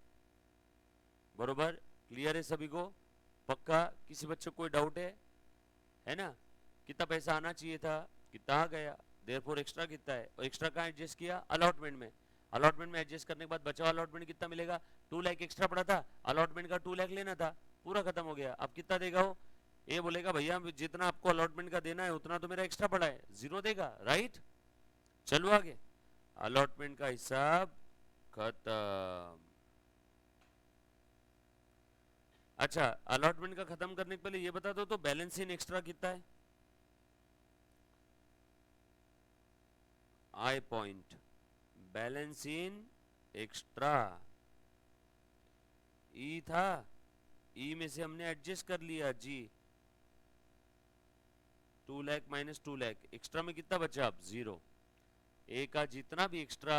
बरोबर? क्लियर है सभी को? पक्का? किसी बच्चे को कोई डाउट है ना? कितना पैसा आना चाहिए था, कितना आ गया, देयरफॉर एक्स्ट्रा कितना है, और एक्स्ट्रा कहाँ एडजस्ट किया? अलॉटमेंट में। अलॉटमेंट में एडजस्ट करने के बाद बचा अलॉटमेंट कितना मिलेगा? 2 लाख एक्स्ट्रा पड़ा था, अलॉटमेंट का 2 लाख लेना था, पूरा खत्म हो गया। अब कितना देगा वो? ये बोलेगा भैया जितना आपको अलॉटमेंट का देना है उतना तो मेरा एक्स्ट्रा पड़ा है, 0 देगा। राइट? चलो आगे, अलॉटमेंट का हिसाब खत्म। अच्छा, अलॉटमेंट का खत्म करने के पहले ये बता दो तो बैलेंस इन एक्स्ट्रा कितना है? I point, balance in extra E था, ई में से हमने एडजस्ट कर लिया जी, 2 लाख माइनस 2 लाख, एक्स्ट्रा में कितना बचा? अब 0। ए का जितना भी एक्स्ट्रा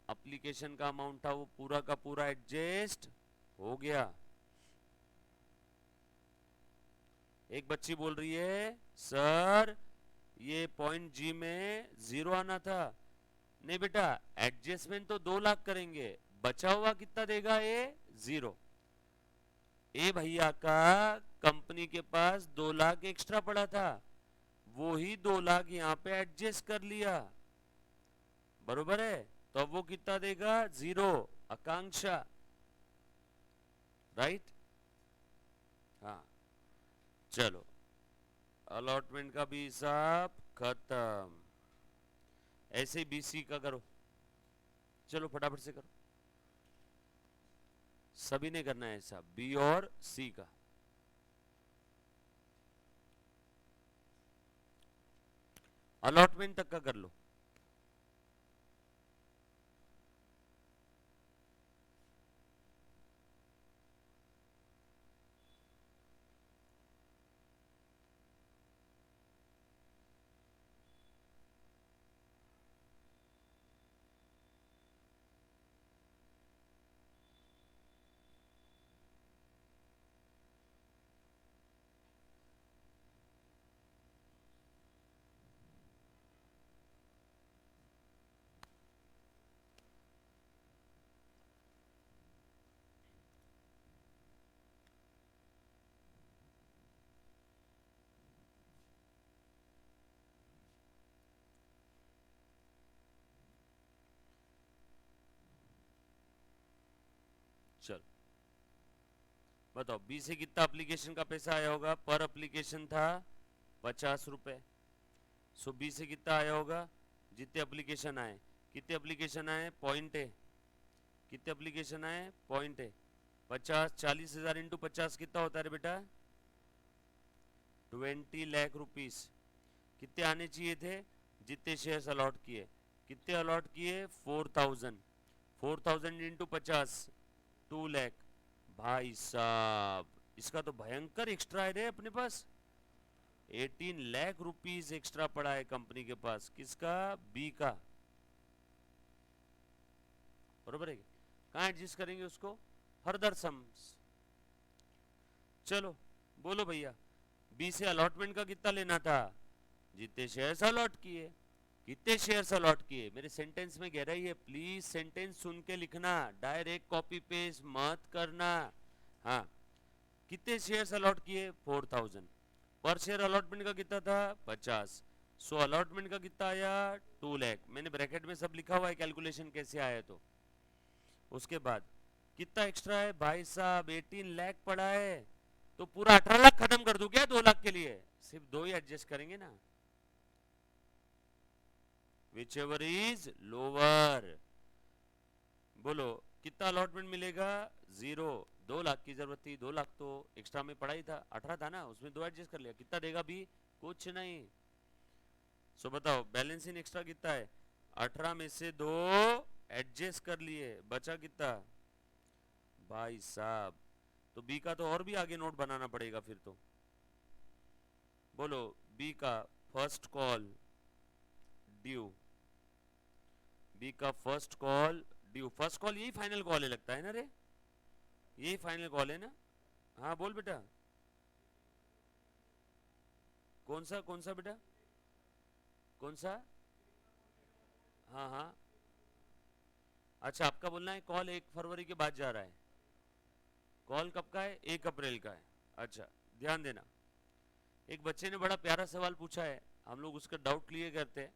एप्लीकेशन का अमाउंट था वो पूरा का पूरा एडजस्ट हो गया। एक बच्ची बोल रही है सर ये पॉइंट जी में 0 आना था। नहीं बेटा, एडजस्टमेंट तो 2 लाख करेंगे, बचा हुआ कितना देगा? ये 0। ए भैया का कंपनी के पास 2 लाख एक्स्ट्रा पड़ा था, वो ही 2 लाख यहाँ पे एडजस्ट कर लिया, बरोबर है। तो अब वो कितना देगा, 0, आकांक्षा, राइट। हाँ चलो, अलॉटमेंट का भी हिसाब खत्म। ऐसे बीसी का करो, चलो फटाफट से करो, सभी ने करना है हिसाब बी और सी का। अलॉटमेंट तक का कर लो। चल बताओ, बी से कितना एप्लीकेशन का पैसा आया होगा, पर एप्लीकेशन था 50 रुपए। सो बी से कितना आया होगा, जितने एप्लीकेशन आए, कितने एप्लीकेशन आए, पॉइंट है, कितने एप्लीकेशन आए, पॉइंट है, 50, 40,000 इंटू 50 कितना होता है बेटा, 20 लाख रुपीस। कितने आने चाहिए थे, जितने शेयर्स अलॉट किए, कितने अलॉट किए, 4,000, 4,000 इंटू 50, 2 लाख। भाई साहब इसका तो भयंकर एक्स्ट्रा है रे अपने पास, 18 लाख रुपीस एक्स्ट्रा पड़ा है कंपनी के पास, किसका, बी का, बरोबर है। कहाँ एडजस्ट करेंगे उसको, फर्दर सम्स। चलो बोलो भैया, बी से अलॉटमेंट का कितना लेना था, जितने शेयर्स अलॉट किए, कितने शेयर्स अलॉट किए, मेरे सेंटेंस में गहराई है, प्लीज सेंटेंस सुन के लिखना, डायरेक्ट कॉपी पेस्ट मत करना। हाँ, कितने शेयर्स अलॉट किए, 4,000, पर शेयर अलॉटमेंट का कितना था, 50। सो अलॉटमेंट का कितना आया, 2 लाख। मैंने ब्रैकेट में सब लिखा हुआ है, कैलकुलेशन कैसे आया। तो उसके बाद कितना एक्स्ट्रा है भाई साहब, 18 लाख पड़ा है, तो पूरा 18 लाख खत्म कर दूं क्या 2 लाख के लिए, सिर्फ 2 ही एडजस्ट करेंगे ना, विच एवर इज लोअर। बोलो कितना अलॉटमेंट मिलेगा, 0, 2 लाख की जरूरत थी, 2 लाख तो एक्स्ट्रा में पड़ा ही था, 18 था ना, उसमें 2 एडजस्ट कर लिया, कितना देगा भी, कुछ नहीं। सो बताओ बैलेंस इन एक्स्ट्रा कितना है, 18 में से 2 एडजस्ट कर लिए, बचा कितना, भाई साहब तो बी का तो और भी आगे नोट बनाना पड़ेगा फिर तो। बोलो बी का फर्स्ट कॉल ड्यू, बी का first call due, first call यही फाइनल कॉल है लगता है ना रे, यही फाइनल कॉल है ना। हाँ बोल बेटा, कौन सा बेटा, कौन सा, हाँ हाँ, अच्छा आपका बोलना है कॉल 1 फरवरी के बाद जा रहा है, कॉल कब का है, 1 अप्रैल का है। अच्छा ध्यान देना, एक बच्चे ने बड़ा प्यारा सवाल पूछा है, हम लोग उसका डाउट क्लियर करते हैं।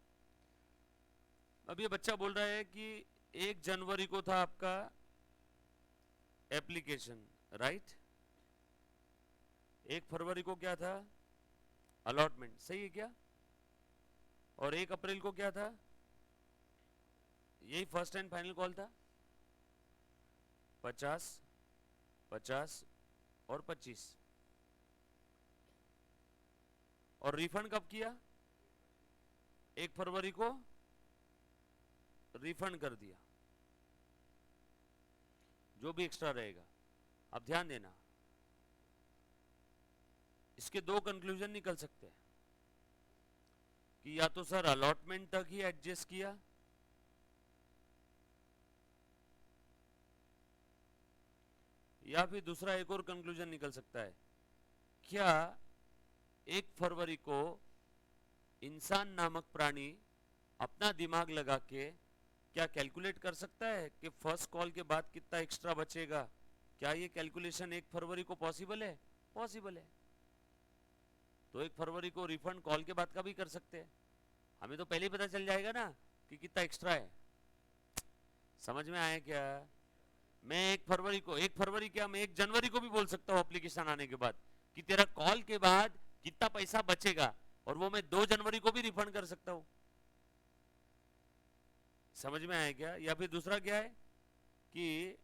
अब ये बच्चा बोल रहा है कि 1 जनवरी को था आपका एप्लीकेशन, राइट, 1 फरवरी को क्या था, अलॉटमेंट, सही है क्या, और 1 अप्रैल को क्या था, यही फर्स्ट एंड फाइनल कॉल था, 50, 50 और 25, और रिफंड कब किया, 1 फरवरी को रिफंड कर दिया, जो भी एक्स्ट्रा रहेगा। अब ध्यान देना, इसके 2 कंक्लूजन निकल सकते हैं कि या तो सर अलॉटमेंट तक ही एडजस्ट किया, या फिर दूसरा एक और कंक्लूजन निकल सकता है, क्या 1 फरवरी को इंसान नामक प्राणी अपना दिमाग लगा के क्या कैलकुलेट कर सकता है कि फर्स्ट कॉल के बाद कितना एक्स्ट्रा बचेगा, क्या ये कैलकुलेशन 1 फरवरी को पॉसिबल है, पॉसिबल है। तो 1 फरवरी को रिफंड कॉल के बाद का भी कर सकते हैं, हमें तो पहले ही पता चल जाएगा ना कि कितना एक्स्ट्रा है। समझ में आया क्या? मैं 1 फरवरी क्या, मैं 1 जनवरी को भी बोल सकता हूँ एप्लीकेशन आने के बाद कि तेरा कॉल के बाद कितना पैसा बचेगा, और वो मैं 2 जनवरी को भी रिफंड कर सकता हूँ। समझ में आया क्या? या फिर दूसरा क्या है कि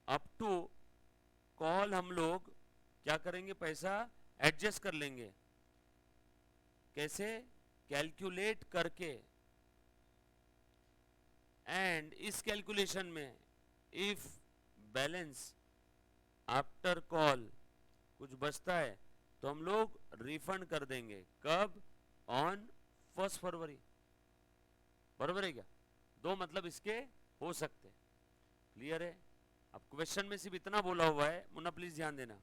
अप टू कॉल हम लोग क्या करेंगे, पैसा एडजस्ट कर लेंगे। कैसे? कैलकुलेट करके, एंड इस कैलकुलेशन में इफ बैलेंस आफ्टर कॉल कुछ बचता है तो हम लोग रिफंड कर देंगे। कब? ऑन 1 फरवरी। बरोबर है क्या? 2 मतलब इसके हो सकते। क्लियर है? अब क्वेश्चन में सिर्फ इतना बोला हुआ है, मुन्ना प्लीज ध्यान देना।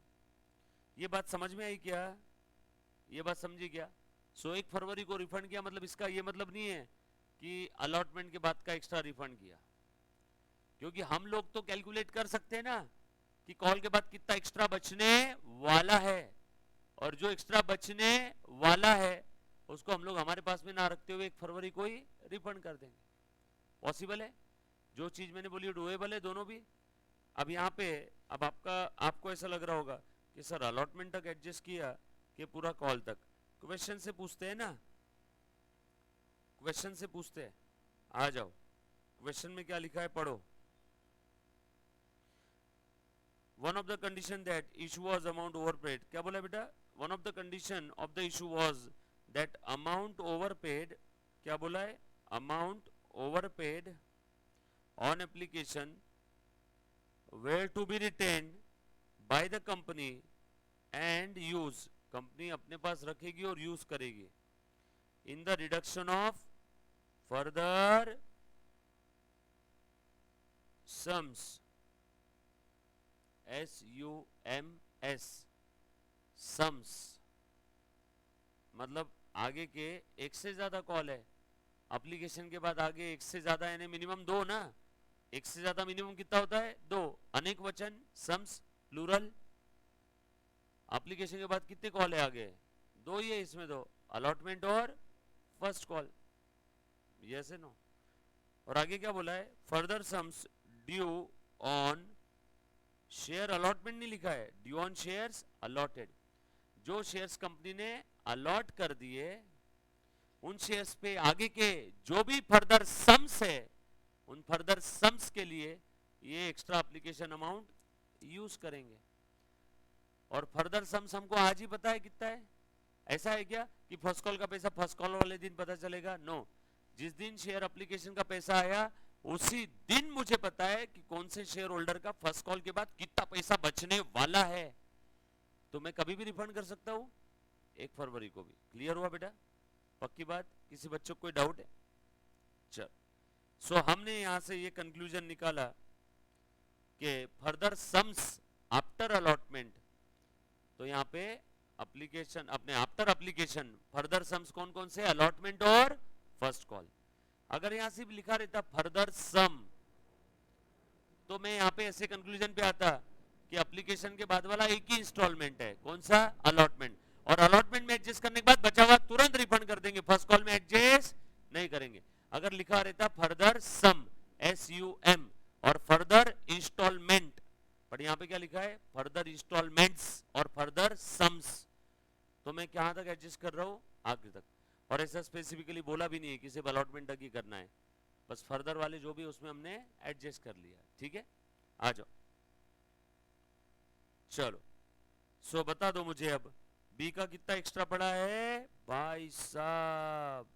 ये बात समझ में आई क्या? ये बात समझी क्या? 1 फरवरी को रिफंड किया, मतलब इसका ये मतलब नहीं है कि अलॉटमेंट के बाद का एक्स्ट्रा रिफंड किया, क्योंकि हम लोग तो कैलकुलेट कर सकते हैं ना कि कॉल के बाद कितना एक्स्ट्रा बचने वाला है, और जो एक्स्ट्रा बचने वाला है उसको हम लोग हमारे पास में ना रखते हुए 1 फरवरी को ही रिफंड कर देंगे। पॉसिबल है? जो चीज मैंने बोली डुएबल है दोनों भी। अब यहाँ पे अब आपको ऐसा लग रहा होगा कि सर अलॉटमेंट तक एडजस्ट किया कि पूरा कॉल तक। क्वेश्चन से पूछते हैं ना, क्वेश्चन से पूछते हैं। आ जाओ, क्वेश्चन में क्या लिखा है पढ़ो। One of the condition that issue was amount overpaid. क्या बोला बेटा? One of the condition of the issue was that amount overpaid. क्या बोला है? Amount overpaid on application were to be retained by the company and use, company अपने पास रखेगी और use करेगी in the reduction of further sums, SUMS, sums मतलब आगे के एक से ज्यादा कॉल है, एप्लीकेशन के बाद आगे एक से ज्यादा यानी मिनिमम 2 ना, एक से ज्यादा मिनिमम कितना होता है? 2। अनेक वचन सम्स प्लूरल। एप्लीकेशन के बाद कितने कॉल है आगे? 2 ही है, इसमें 2, अलॉटमेंट और फर्स्ट कॉल। यस है नो? और आगे क्या बोला है? Further sums due on share allotment नहीं लिखा है, ड्यू ऑन शेयर्स अलॉटेड। जो शेयर्स कंपनी ने अलॉट कर दिए उन शेयर्स पे आगे के जो भी फर्दर सम्स है उन फर्दर सम्स के लिए ये एक्स्ट्रा एप्लीकेशन अमाउंट यूज करेंगे। और फर्दर सम्स हमको आज ही पता है कितना है? ऐसा है क्या कि फर्स्ट कॉल का पैसा फर्स्ट कॉल वाले दिन पता चलेगा? नो, जिस दिन शेयर एप्लीकेशन का पैसा आया उसी दिन मुझे पता है कि कौन से शेयर होल्डर का फर्स्ट कॉल के बाद कितना पैसा बचने वाला है, तो मैं कभी भी रिफंड कर सकता हूं 1 फरवरी को भी। क्लियर हुआ बेटा? पक्की बात? किसी बच्चों को कोई डाउट है? चल, सो हमने यहां से ये कंक्लूजन निकाला कि फर्दर सम्स आफ्टर अलॉटमेंट, तो यहां पे एप्लीकेशन अपने आफ्टर एप्लीकेशन फर्दर सम्स कौन कौन से? अलॉटमेंट और फर्स्ट कॉल। अगर यहां सिर्फ लिखा रहता फर्दर सम तो मैं यहां पे ऐसे कंक्लूजन पे आता कि एप्लीकेशन के बाद वाला एक ही इंस्टॉलमेंट है, कौन सा? अलॉटमेंट। और अलॉटमेंट में एडजस्ट करने के बाद बचा हुआ तुरंत रिफंड कर देंगे, फर्स्ट कॉल में एडजस्ट नहीं करेंगे। अगर लिखा रहता फर्दर सम SUM और फर्दर इंस्टॉलमेंट, पर यहां पे क्या लिखा है? फर्दर इंस्टॉलमेंट्स और फर्दर सम्स, तो मैं कहां तक एडजस्ट कर रहा हूं? आगे तक। और ऐसा स्पेसिफिकली बोला भी नहीं है कि सिर्फ अलॉटमेंट तक ही करना है, बस फर्दर वाले जो भी उसमें हमने एडजस्ट कर लिया। ठीक है, आ जाओ। चलो, सो बता दो मुझे अब बी का कितना एक्स्ट्रा पड़ा है? भाई साहब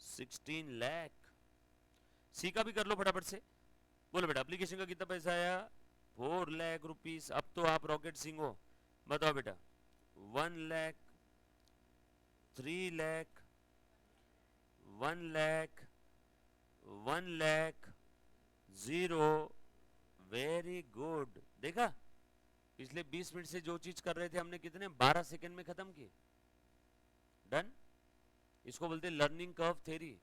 16 लाख। सी का भी कर लो फटाफट से। बोलो बेटा, एप्लीकेशन का कितना पैसा आया? 4 लाख रुपीस। अब तो आप रॉकेट सिंह हो, बताओ बेटा। 1 लाख, 3 लाख, 1 लाख, 1 लाख, 0। Very good. देखा, पिछले 20 मिनट से जो चीज कर रहे थे हमने कितने 12 सेकंड में खत्म की। डन। इसको बोलते हैं लर्निंग कर्व थ्योरी।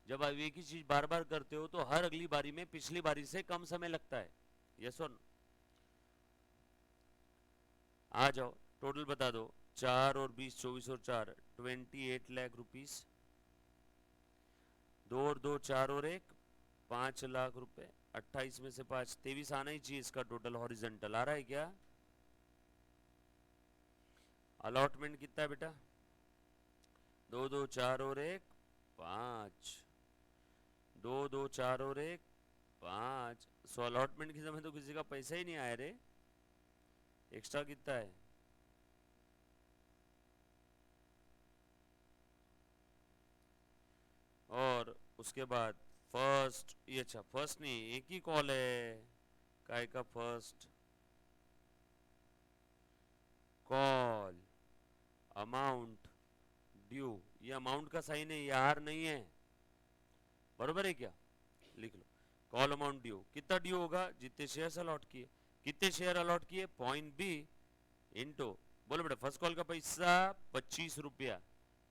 जब आप एक ही चीज बार बार करते हो तो हर अगली बारी में पिछली बारी से कम समय लगता है। यस और नो? आ जाओ, टोटल बता दो, 4 और 20, 24 और 4, 28 लाख रुपीस। 2 और 2 4 और 1 5 लाख रुपए। 28 में से 5 23 आना ही चाहिए इसका टोटल हॉरिजेंटल। आ रहा है क्या? अलॉटमेंट कितना है बेटा? 2 2 4 और 1 5, 2 2 4 और 1 5। सो अलॉटमेंट के समय तो किसी का पैसा ही नहीं आया रे। एक्स्ट्रा कितना है? और उसके बाद फर्स्ट, ये अच्छा फर्स्ट नहीं, एक ही कॉल है। काय का फर्स्ट कॉल अमाउंट ड्यू, ये अमाउंट का साइन है, ये आर नहीं है, बरोबर है क्या? लिख लो कॉल अमाउंट ड्यू। कितना ड्यू होगा? जितने शेयर अलॉट किए। कितने शेयर अलॉट किए? पॉइंट बी इंटू, बोलो बेटा फर्स्ट कॉल का पैसा 25 रुपया,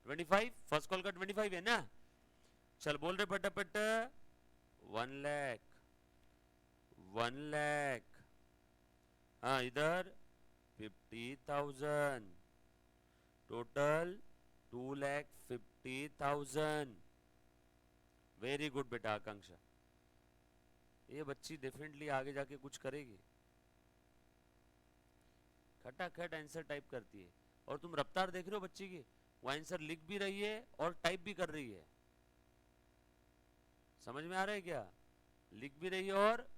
25, फर्स्ट कॉल का 25 है ना। चल बोल रहे पटापट, 1 लाख, 1 लाख, हाँ इधर 50,000, टोटल 2,50,000। वेरी गुड बेटा आकांक्षा, ये बच्ची डेफिनेटली आगे जाके कुछ करेगी। खटाखट आंसर टाइप करती है, और तुम रफ्तार देख रहे हो बच्ची की, वो आंसर लिख भी रही है और टाइप भी कर रही है। समझ में आ रहा है क्या? लिख भी रही है और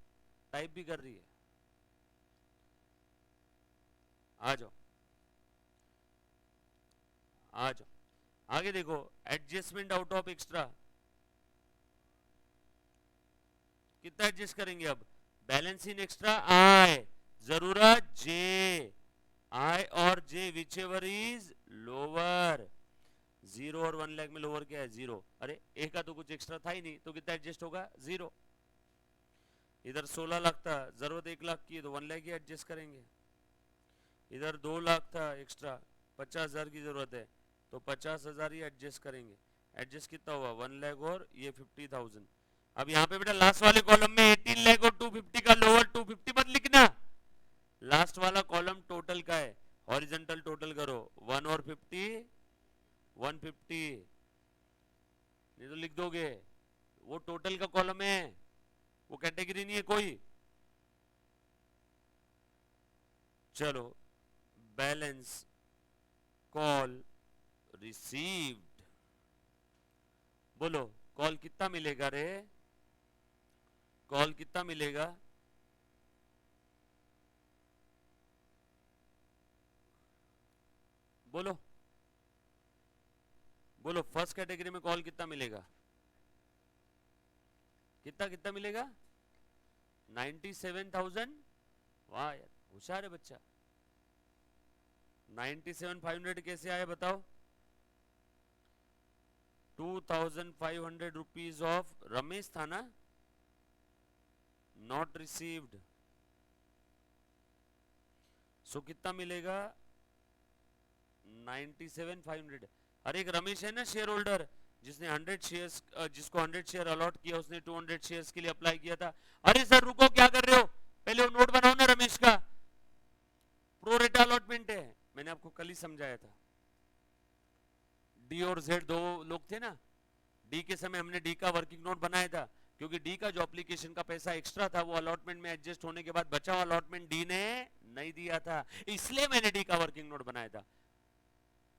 टाइप भी कर रही है। आ जाओ आ जाओ आगे देखो, एडजस्टमेंट आउट ऑफ एक्स्ट्रा कितना एडजस्ट करेंगे अब? बैलेंस इन एक्स्ट्रा आई, जरूरत जे, आई और जे विच एवर इज लोअर। 0 और 1 लाख में लोअर क्या है? 0। अरे एक का तो कुछ एक्स्ट्रा था ही नहीं, तो कितना एडजस्ट होगा? 0। इधर 16 लाख था, जरूरत 1 लाख की है, तो 1 लाख ही एडजस्ट करेंगे। इधर 2 लाख था एक्स्ट्रा, 50,000 की जरूरत है, तो 50,000 ही एडजस्ट करेंगे। एडजस्ट कितना हुआ? 1 लाख और ये 50,000। अब यहाँ पे बेटा लास्ट वाले कॉलम में 18 लाख और 250 का लोअर 250 मत लिखना, लास्ट वाला कॉलम टोटल का है, हॉरिजॉन्टल टोटल करो, 1 और 50 150, नहीं तो लिख दोगे वो टोटल का कॉलम है, वो कैटेगरी नहीं है कोई। चलो बैलेंस कॉल रिसीव्ड, बोलो कॉल कितना मिलेगा रे? कॉल कितना मिलेगा? बोलो बोलो, फर्स्ट कैटेगरी में कॉल कितना मिलेगा? कितना कितना मिलेगा? 97,000। वाह यार होशियार है बच्चा। 97,500 कैसे आया बताओ? 2,500 रुपीज ऑफ रमेश था ना, नॉट रिसीव्ड। सो कितना मिलेगा? 97,500। अरे एक रमेश है ना शेयर होल्डर, जिसने 100 शेयर्स, जिसको 100 शेयर अलॉट किया, उसने 200 शेयर्स के लिए अप्लाई किया था। अरे सर रुको, क्या कर रहे हो? पहले वो नोट बनाओ ना रमेश का, प्रो रेटा अलॉटमेंट है, मैंने आपको कल ही समझाया था। डी और जेड दो लोग थे ना, डी के समय हमने डी का वर्किंग नोट बनाया था, क्योंकि डी का जो एप्लीकेशन का पैसा एक्स्ट्रा था वो अलॉटमेंट में एडजस्ट होने के बाद बचा हुआ अलॉटमेंट डी ने नहीं दिया था, इसलिए मैंने डी का वर्किंग नोट बनाया था।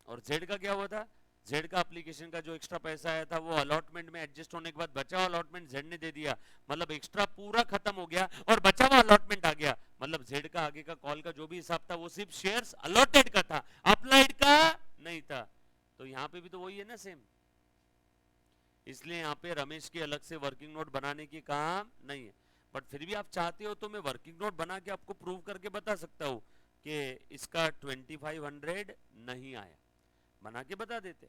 और जेड का क्या हुआ था? जेड का एप्लीकेशन का जो एक्स्ट्रा पैसा आया था वो अलॉटमेंट में एडजस्ट होने के बाद बचा हुआ अलॉटमेंट जेड ने दे दिया, मतलब एक्स्ट्रा पूरा खत्म हो गया और बचा हुआ अलॉटमेंट आ गया, मतलब जेड का आगे का कॉल का जो भी हिसाब था वो सिर्फ शेयर्स अलॉटेड का था, अप्लाइड का नहीं था। तो यहाँ पे भी तो वही है ना सेम, इसलिए यहाँ पे रमेश के अलग से वर्किंग नोट बनाने की काम नहीं है। बट फिर भी आप चाहते हो तो मैं वर्किंग नोट बना के आपको प्रूव करके बता सकता हूँ कि इसका 2500 नहीं आया, बना के बता देते।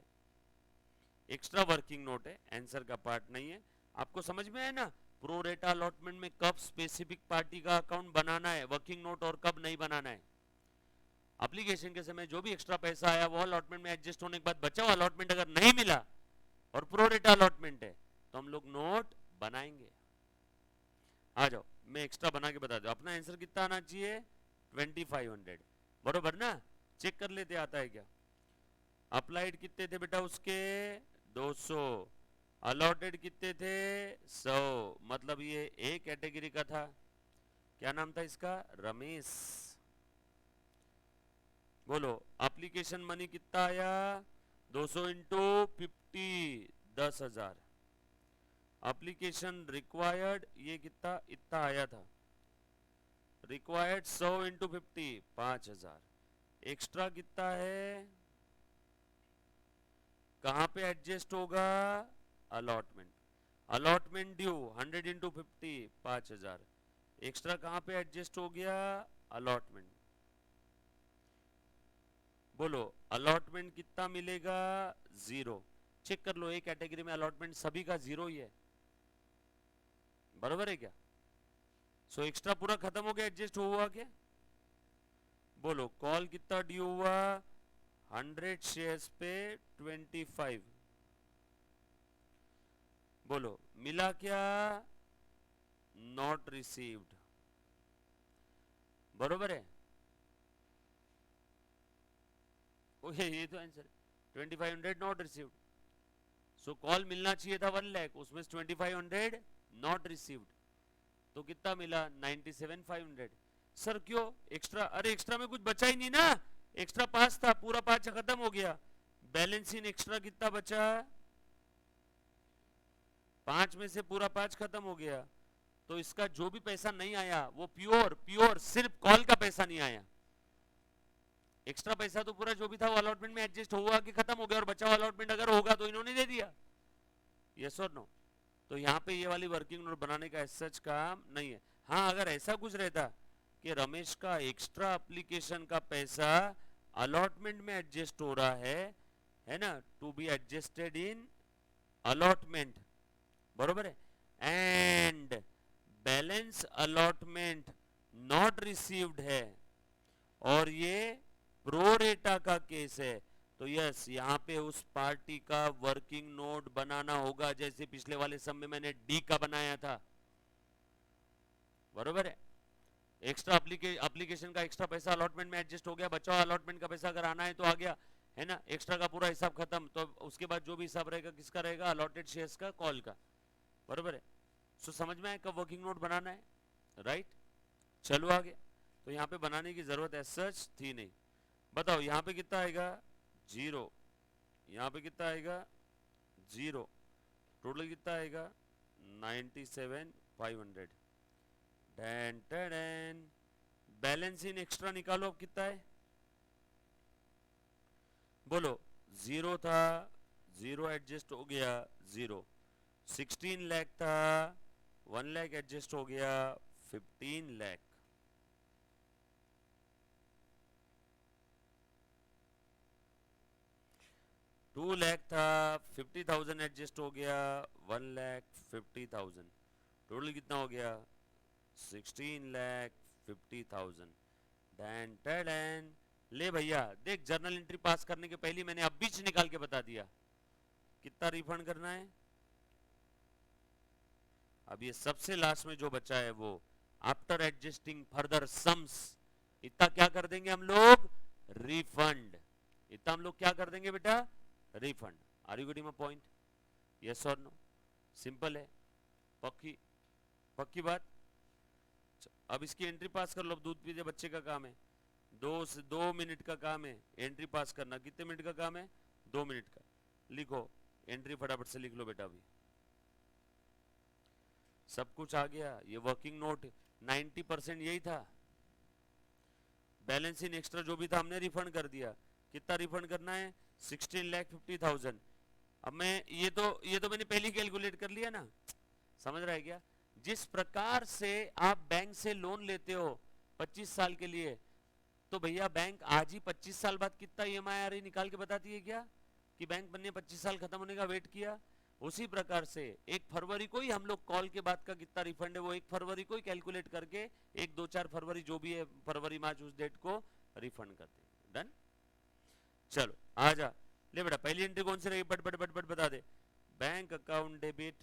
एक्स्ट्रा वर्किंग नोट है, आंसर का पार्ट नहीं है। आपको समझ में आया ना प्रो रेटा अलॉटमेंट में कब स्पेसिफिक पार्टी का अकाउंट बनाना है वर्किंग नोट और कब नहीं बनाना है। एप्लीकेशन के समय जो भी एक्स्ट्रा पैसा आया वो अलॉटमेंट में एडजस्ट होने के बाद बचा हुआ अलॉटमेंट अगर नहीं मिला और प्रो रेटा अलॉटमेंट है तो हम लोग नोट बनाएंगे। आ जाओ मैं एक्स्ट्रा बना के बता दूं, अपना आंसर कितना आना चाहिए? 2500, बरोबर ना। चेक कर लेते आता है क्या। अप्लाइड कितने थे बेटा उसके 200, अलॉटेड कितने थे 100, मतलब ये ए कैटेगरी का था। क्या नाम था इसका, रमेश। बोलो एप्लीकेशन मनी कितना आया 200 इंटू 50, 10,000। एप्लीकेशन रिक्वायर्ड ये कितना इतना आया था, रिक्वायर्ड 100 इंटू 50, 5,000। एक्स्ट्रा कितना है, कहां पे एडजस्ट होगा, allotment. Allotment due 100 into 50, 5,000। Extra कहां पे एडजस्ट हो गया, अलॉटमेंट। बोलो अलॉटमेंट कितना मिलेगा, 0। चेक कर लो एक कैटेगरी में अलॉटमेंट सभी का 0 ही है, बराबर है क्या। सो एक्स्ट्रा पूरा खत्म हो गया, एडजस्ट हुआ क्या। बोलो कॉल कितना ड्यू हुआ, 100 शेयर्स पे 25। बोलो मिला क्या, नॉट रिसीव्ड, बरोबर है। ओके ये तो answer 2500 not received. So call मिलना चाहिए था 1 लाख, उसमें 2500 नॉट रिसीव्ड, तो कितना मिला 97,500। सर क्यों एक्स्ट्रा, अरे एक्स्ट्रा में कुछ बचा ही नहीं ना, एक्स्ट्रा 5 था, पूरा 5 खत्म हो गया। बैलेंस इन एक्स्ट्रा कितना बचा, 5 में से पूरा 5 खत्म हो गया। तो इसका जो भी पैसा नहीं आया वो प्योर प्योर सिर्फ कॉल का पैसा नहीं आया। एक्स्ट्रा पैसा तो पूरा जो भी था वो अलॉटमेंट में एडजस्ट हुआ कि खत्म हो गया, और बचा हुआ अलॉटमेंट अगर होगा तो इन्होंने दे दिया, यस और नो। तो यहाँ पे ये वाली वर्किंग नोट बनाने का सच काम नहीं है। हाँ अगर ऐसा कुछ रहता कि रमेश का एक्स्ट्रा एप्लीकेशन का पैसा अलॉटमेंट में एडजस्ट हो रहा है ना, to be adjusted in allotment, बरोबर है, and balance allotment not received है, और ये प्रोरेटा का केस है, तो यस यहाँ पे उस पार्टी का वर्किंग नोट बनाना होगा, जैसे पिछले वाले सम में मैंने डी का बनाया था, बरोबर है। एक्स्ट्रा एप्लीकेशन का एक्स्ट्रा पैसा अलॉटमेंट में एडजस्ट हो गया, बचा अलॉटमेंट का पैसा अगर आना है तो आ गया, है ना, एक्स्ट्रा का पूरा हिसाब खत्म, तो उसके बाद जो भी हिसाब रहेगा किसका रहेगा, अलॉटेड शेयर्स का, कॉल का, बरोबर है। सो समझ में आया कब वर्किंग नोट बनाना है, राइट। चलो आगे, तो यहाँ पे बनाने की जरूरत है सच थी नहीं। बताओ यहाँ पे कितना आएगा 0, यहाँ पे कितना आएगा 0, टोटल कितना आएगा 97,500। Dan Dan balance in extra निकालो, अब कितना है, बोलो 0 था, 0 एडजस्ट हो गया 0, 16 लाख था, 1 लाख एडजस्ट हो गया 15 लाख, 2 लाख था, 50,000 एडजस्ट हो गया 1,50,000, टोटल कितना हो गया 16,50,000। डैन टैडैन, ले भैया देख जर्नल एंट्री पास करने के पहले मैंने अब बीच निकाल के बता दिया कितना रिफंड करना है। अब ये सबसे लास्ट में जो बचा है वो आफ्टर एडजस्टिंग फर्दर सम्स, इतना क्या कर देंगे हम लोग, रिफंड, इतना हम लोग क्या कर देंगे बेटा, refund. Are you getting my point, yes और नो, सिंपल है, पक्की पक्की बात। अब इसकी एंट्री पास कर लो, अब दूध पीते बच्चे का काम है, 2 मिनट का काम है एंट्री पास करना। कितने मिनट का काम है, 2 मिनट का। लिखो एंट्री फटाफट से लिख लो बेटा, अभी सब कुछ आ गया। ये वर्किंग नोट 90% यही था, बैलेंस इन एक्स्ट्रा जो भी था हमने रिफंड कर दिया। कितना रिफंड करना है, 16,50,000। अब मैं ये तो मैंने पहले कैलकुलेट कर लिया ना, समझ रहा है क्या। जिस प्रकार से आप बैंक से लोन लेते हो 25 साल के लिए, तो भैया बैंक आज ही 25 साल बाद कितना EMI निकाल के बताती है क्या, कि बैंक बनने 25 साल खत्म होने का वेट किया। उसी प्रकार से 1 फरवरी को ही हम लोग कॉल के बाद का कितना रिफंड है वो 1 फरवरी को ही कैलकुलेट करके 1, 2, 4 फरवरी जो भी है, फरवरी मार्च उस डेट को रिफंड करते हैं। डन, चलो आ जा, ले बेटा पहली एंट्री कौन सी रहेगी, बट बट बट बट बता दे। बैंक अकाउंट डेबिट,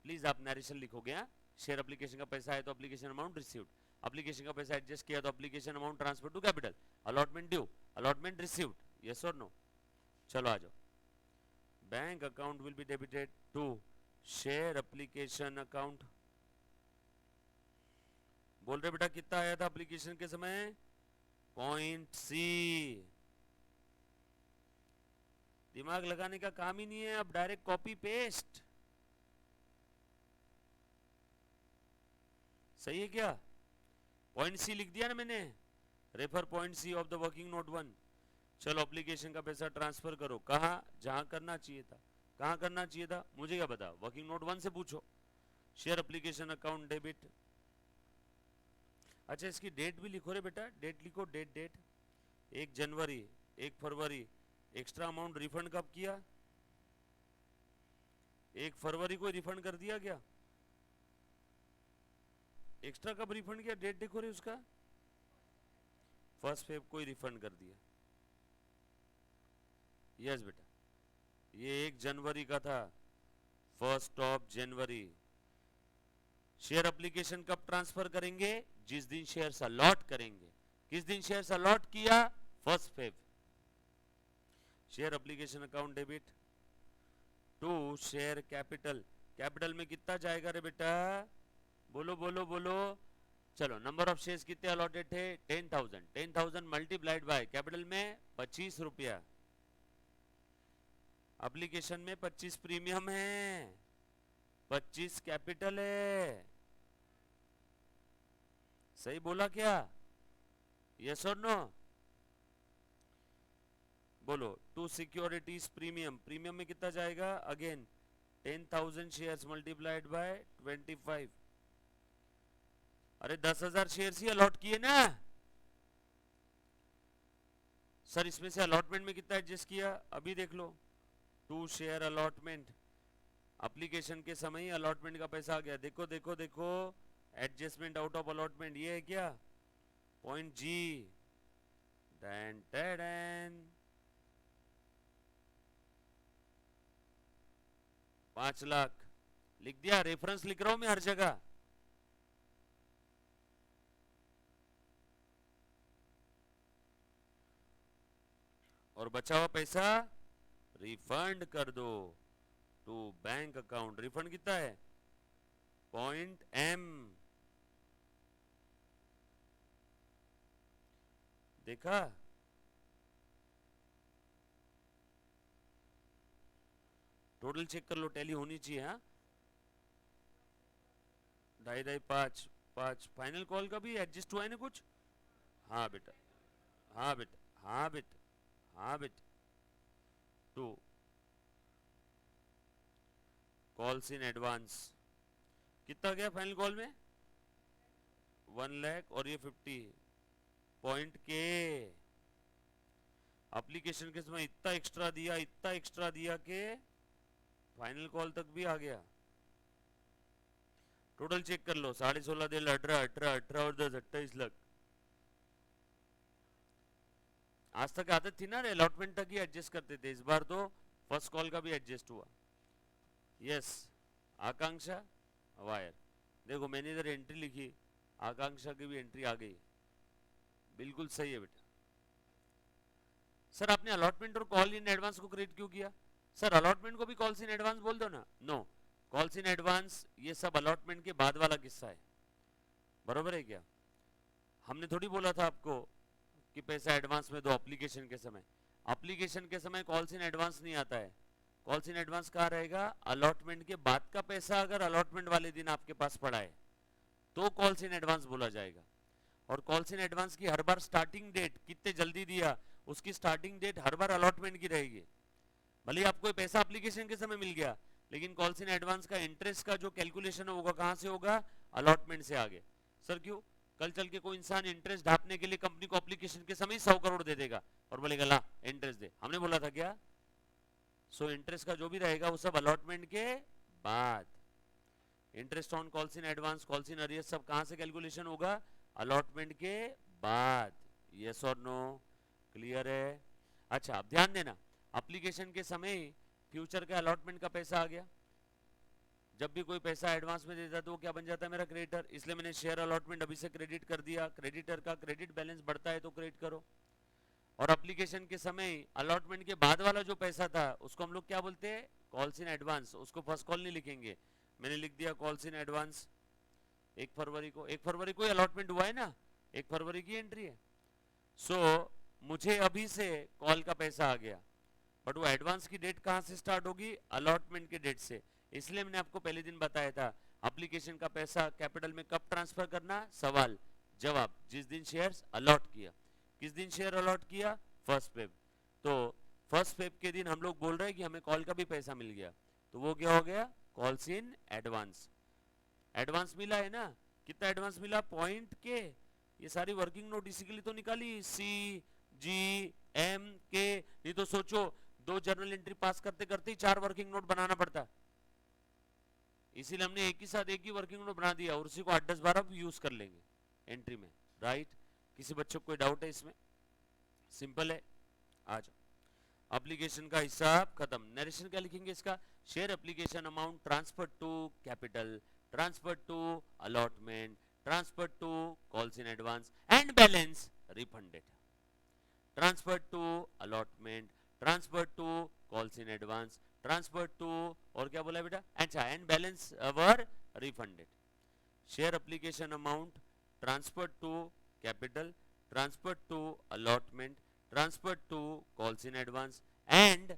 प्लीज आप नरेशन लिखोगे, हाँ। शेयर एप्लीकेशन का पैसा है तो एप्लीकेशन अमाउंट रिसीव्ड, एप्लीकेशन का पैसा एडजस्ट किया तो application amount transfer to capital, allotment due allotment received, yes और नो? चलो आ जाओ। Bank account will be debited to share application account. बोल रहे बेटा कितना आया था एप्लीकेशन के समय? Point C. दिमाग लगाने का काम ही नहीं है, अब डायरेक्ट कॉपी पेस्ट। सही है क्या? पॉइंट सी लिख दिया ना मैंने, refer point C of the working note 1। चलो एप्लीकेशन का पैसा ट्रांसफर करो। कहा? जहां करना चाहिए था। कहां करना चाहिए था मुझे क्या पता, वर्किंग नोट 1 से पूछो। Share application account debit. अच्छा इसकी डेट भी लिखो रे बेटा, डेट लिखो, डेट डेट 1 जनवरी 1 फरवरी। एक्स्ट्रा अमाउंट रिफंड कब किया? 1 फरवरी को रिफंड कर दिया क्या? एक्स्ट्रा कब रिफंड किया? डेट देखो रे उसका, 1 फेब को ही रिफंड कर दिया। यस बेटा, ये 1 जनवरी का था, 1 जनवरी। शेयर एप्लीकेशन कब ट्रांसफर करेंगे? जिस दिन शेयर्स अलॉट करेंगे। किस दिन शेयर्स अलॉट किया? 1 Feb. Share application account debit to share capital. Capital में कितना जाएगा रे बेटा? बोलो बोलो बोलो। चलो नंबर ऑफ शेयर्स कितने अलॉटेड थे? 10,000। 10,000 मल्टीप्लाइड बाय कैपिटल में 25 रुपया। एप्लीकेशन में 25 प्रीमियम है, 25 कैपिटल है। सही बोला क्या? यस और नो? बोलो। टू सिक्योरिटीज प्रीमियम, प्रीमियम में कितना जाएगा? Again 10,000 shares multiplied by 25। अरे 10,000 शेयर्स ही अलॉट किए ना सर, इसमें से अलॉटमेंट में कितना एडजस्ट किया अभी देख लो। टू शेयर अलॉटमेंट, एप्लीकेशन के समय ही अलॉटमेंट का पैसा आ गया। देखो देखो देखो, एडजस्टमेंट आउट ऑफ अलॉटमेंट, ये है क्या? पॉइंट जी। डैन डैन 5 लाख लिख दिया। रेफरेंस लिख रहा हूं मैं हर जगह। और बचा हुआ पैसा रिफंड कर दो टू बैंक अकाउंट। रिफंड कितना है? Point M. देखा? टोटल चेक कर लो, टैली होनी चाहिए। हाँ 2.5 5 5। फाइनल कॉल का भी एडजस्ट हुआ है ना कुछ? हाँ बेटा, हाँ बेटा, हाँ बेटा, हाँ बेटा। टू कॉल्स इन एडवांस कितना गया फाइनल कॉल में? 1 लाख और ये 50 पॉइंट के। एप्लीकेशन के समय इतना एक्स्ट्रा दिया, इतना एक्स्ट्रा दिया कि फाइनल कॉल तक भी आ गया। टोटल चेक कर लो, 16.5 दिल 18 18 18 और 10 28 लाख। आज तक आदत थी ना अलॉटमेंट तक ही एडजस्ट करते थे, इस बार तो फर्स्ट कॉल का भी एडजस्ट हुआ। यस आकांक्षा वायर, देखो मैंने इधर एंट्री लिखी, आकांक्षा की भी एंट्री आ गई। बिल्कुल सही है बेटा। सर आपने अलॉटमेंट और कॉल इन एडवांस को क्रिएट क्यों किया? सर अलॉटमेंट को भी कॉल्स इन एडवांस बोल दो ना। नो, कॉल्स इन एडवांस ये सब अलॉटमेंट के बाद वाला किस्सा है। बरोबर है क्या? हमने थोड़ी बोला था आपको कि पैसा एडवांस में दो एप्लीकेशन के समय। एप्लीकेशन के समय कॉल्स इन एडवांस नहीं आता है। कॉल्स इन एडवांस कहाँ रहेगा? अलॉटमेंट के बाद का पैसा अगर अलॉटमेंट वाले दिन आपके पास पड़ा है तो कॉल्स इन एडवांस बोला जाएगा। और कॉल्स इन एडवांस की हर बार स्टार्टिंग डेट कितने जल्दी दिया उसकी स्टार्टिंग डेट हर बार अलॉटमेंट की रहेगी। भले आपको पैसा एप्लीकेशन के समय मिल गया, लेकिन कॉल्स इन एडवांस का इंटरेस्ट का जो कैलकुलेशन होगा कहां से होगा? अलॉटमेंट से आगे। सर क्यों? कल चल के कोई इंसान इंटरेस्ट ढापने के लिए कंपनी को एप्लीकेशन के समय 100 करोड़ दे देगा और बोलेगा ला इंटरेस्ट दे। हमने बोला था क्या? सो इंटरेस्ट का जो भी रहेगा वो सब अलॉटमेंट के बाद। Interest on calls in advance, calls in arrears सब कहां से कैलकुलेशन होगा? अलॉटमेंट के बाद। यस और नो? क्लियर है? अच्छा अब ध्यान देना, एप्लीकेशन के समय फ्यूचर के अलॉटमेंट का पैसा आ गया। जब भी कोई पैसा एडवांस में देता तो वो क्या बन जाता है? मेरा क्रेडिटर। इसलिए मैंने शेयर अलॉटमेंट अभी से क्रेडिट कर दिया। क्रेडिटर का क्रेडिट बैलेंस बढ़ता है तो क्रेडिट करो। और एप्लीकेशन के समय अलॉटमेंट के बाद वाला जो पैसा था उसको हम लोग क्या बोलते हैं, कॉल्स इन एडवांस। उसको फर्स्ट कॉल नहीं लिखेंगे, मैंने लिख दिया कॉल्स इन एडवांस। 1 फरवरी को अलॉटमेंट हुआ है ना, 1 फरवरी की एंट्री है। सो मुझे अभी से कॉल का पैसा आ गया, बट वो एडवांस की डेट कहाँ से स्टार्ट होगी, अलॉटमेंट के डेट से। इसलिए मैंने आपको पहले दिन बताया था एप्लीकेशन का पैसा कैपिटल में कब ट्रांसफर करना, सवाल जवाब जिस दिन शेयर्स अलॉट किया। किस दिन शेयर अलॉट किया, 1 फेब। तो 1 फेब के दिन हम लोग बोल रहे हैं कि हमें कॉल का भी पैसा मिल गया, तो वो क्या हो गया, कॉल्स इन एडवांस। एडवांस मिला है ना, कितना एडवांस मिला, पॉइंट के। ये सारी वर्किंग नोट इसी के लिए तो निकाली, सी जी एम के। नहीं तो सोचो 2 जर्नल एंट्री पास करते करते ही 4 वर्किंग नोट बनाना पड़ता, इसीलिए हमने एक ही साथ एक ही वर्किंग नोट बना दिया और उसी को 8-10 बार यूज कर लेंगे एंट्री में, राइट। किसी बच्चों को कोई डाउट है इसमें, सिंपल है। आ जाओ, एप्लीकेशन का हिसाब खत्म। नरेशन क्या लिखेंगे इसका, share application amount transfer to capital, transfer to allotment, transfer to calls in advance and balance refunded. Transfer to allotment, transfer to calls in advance, transfer to, और क्या बोला बेटा, अच्छा, and balance were refunded. Share application amount transfer to capital, transfer to allotment, transfer to calls in advance and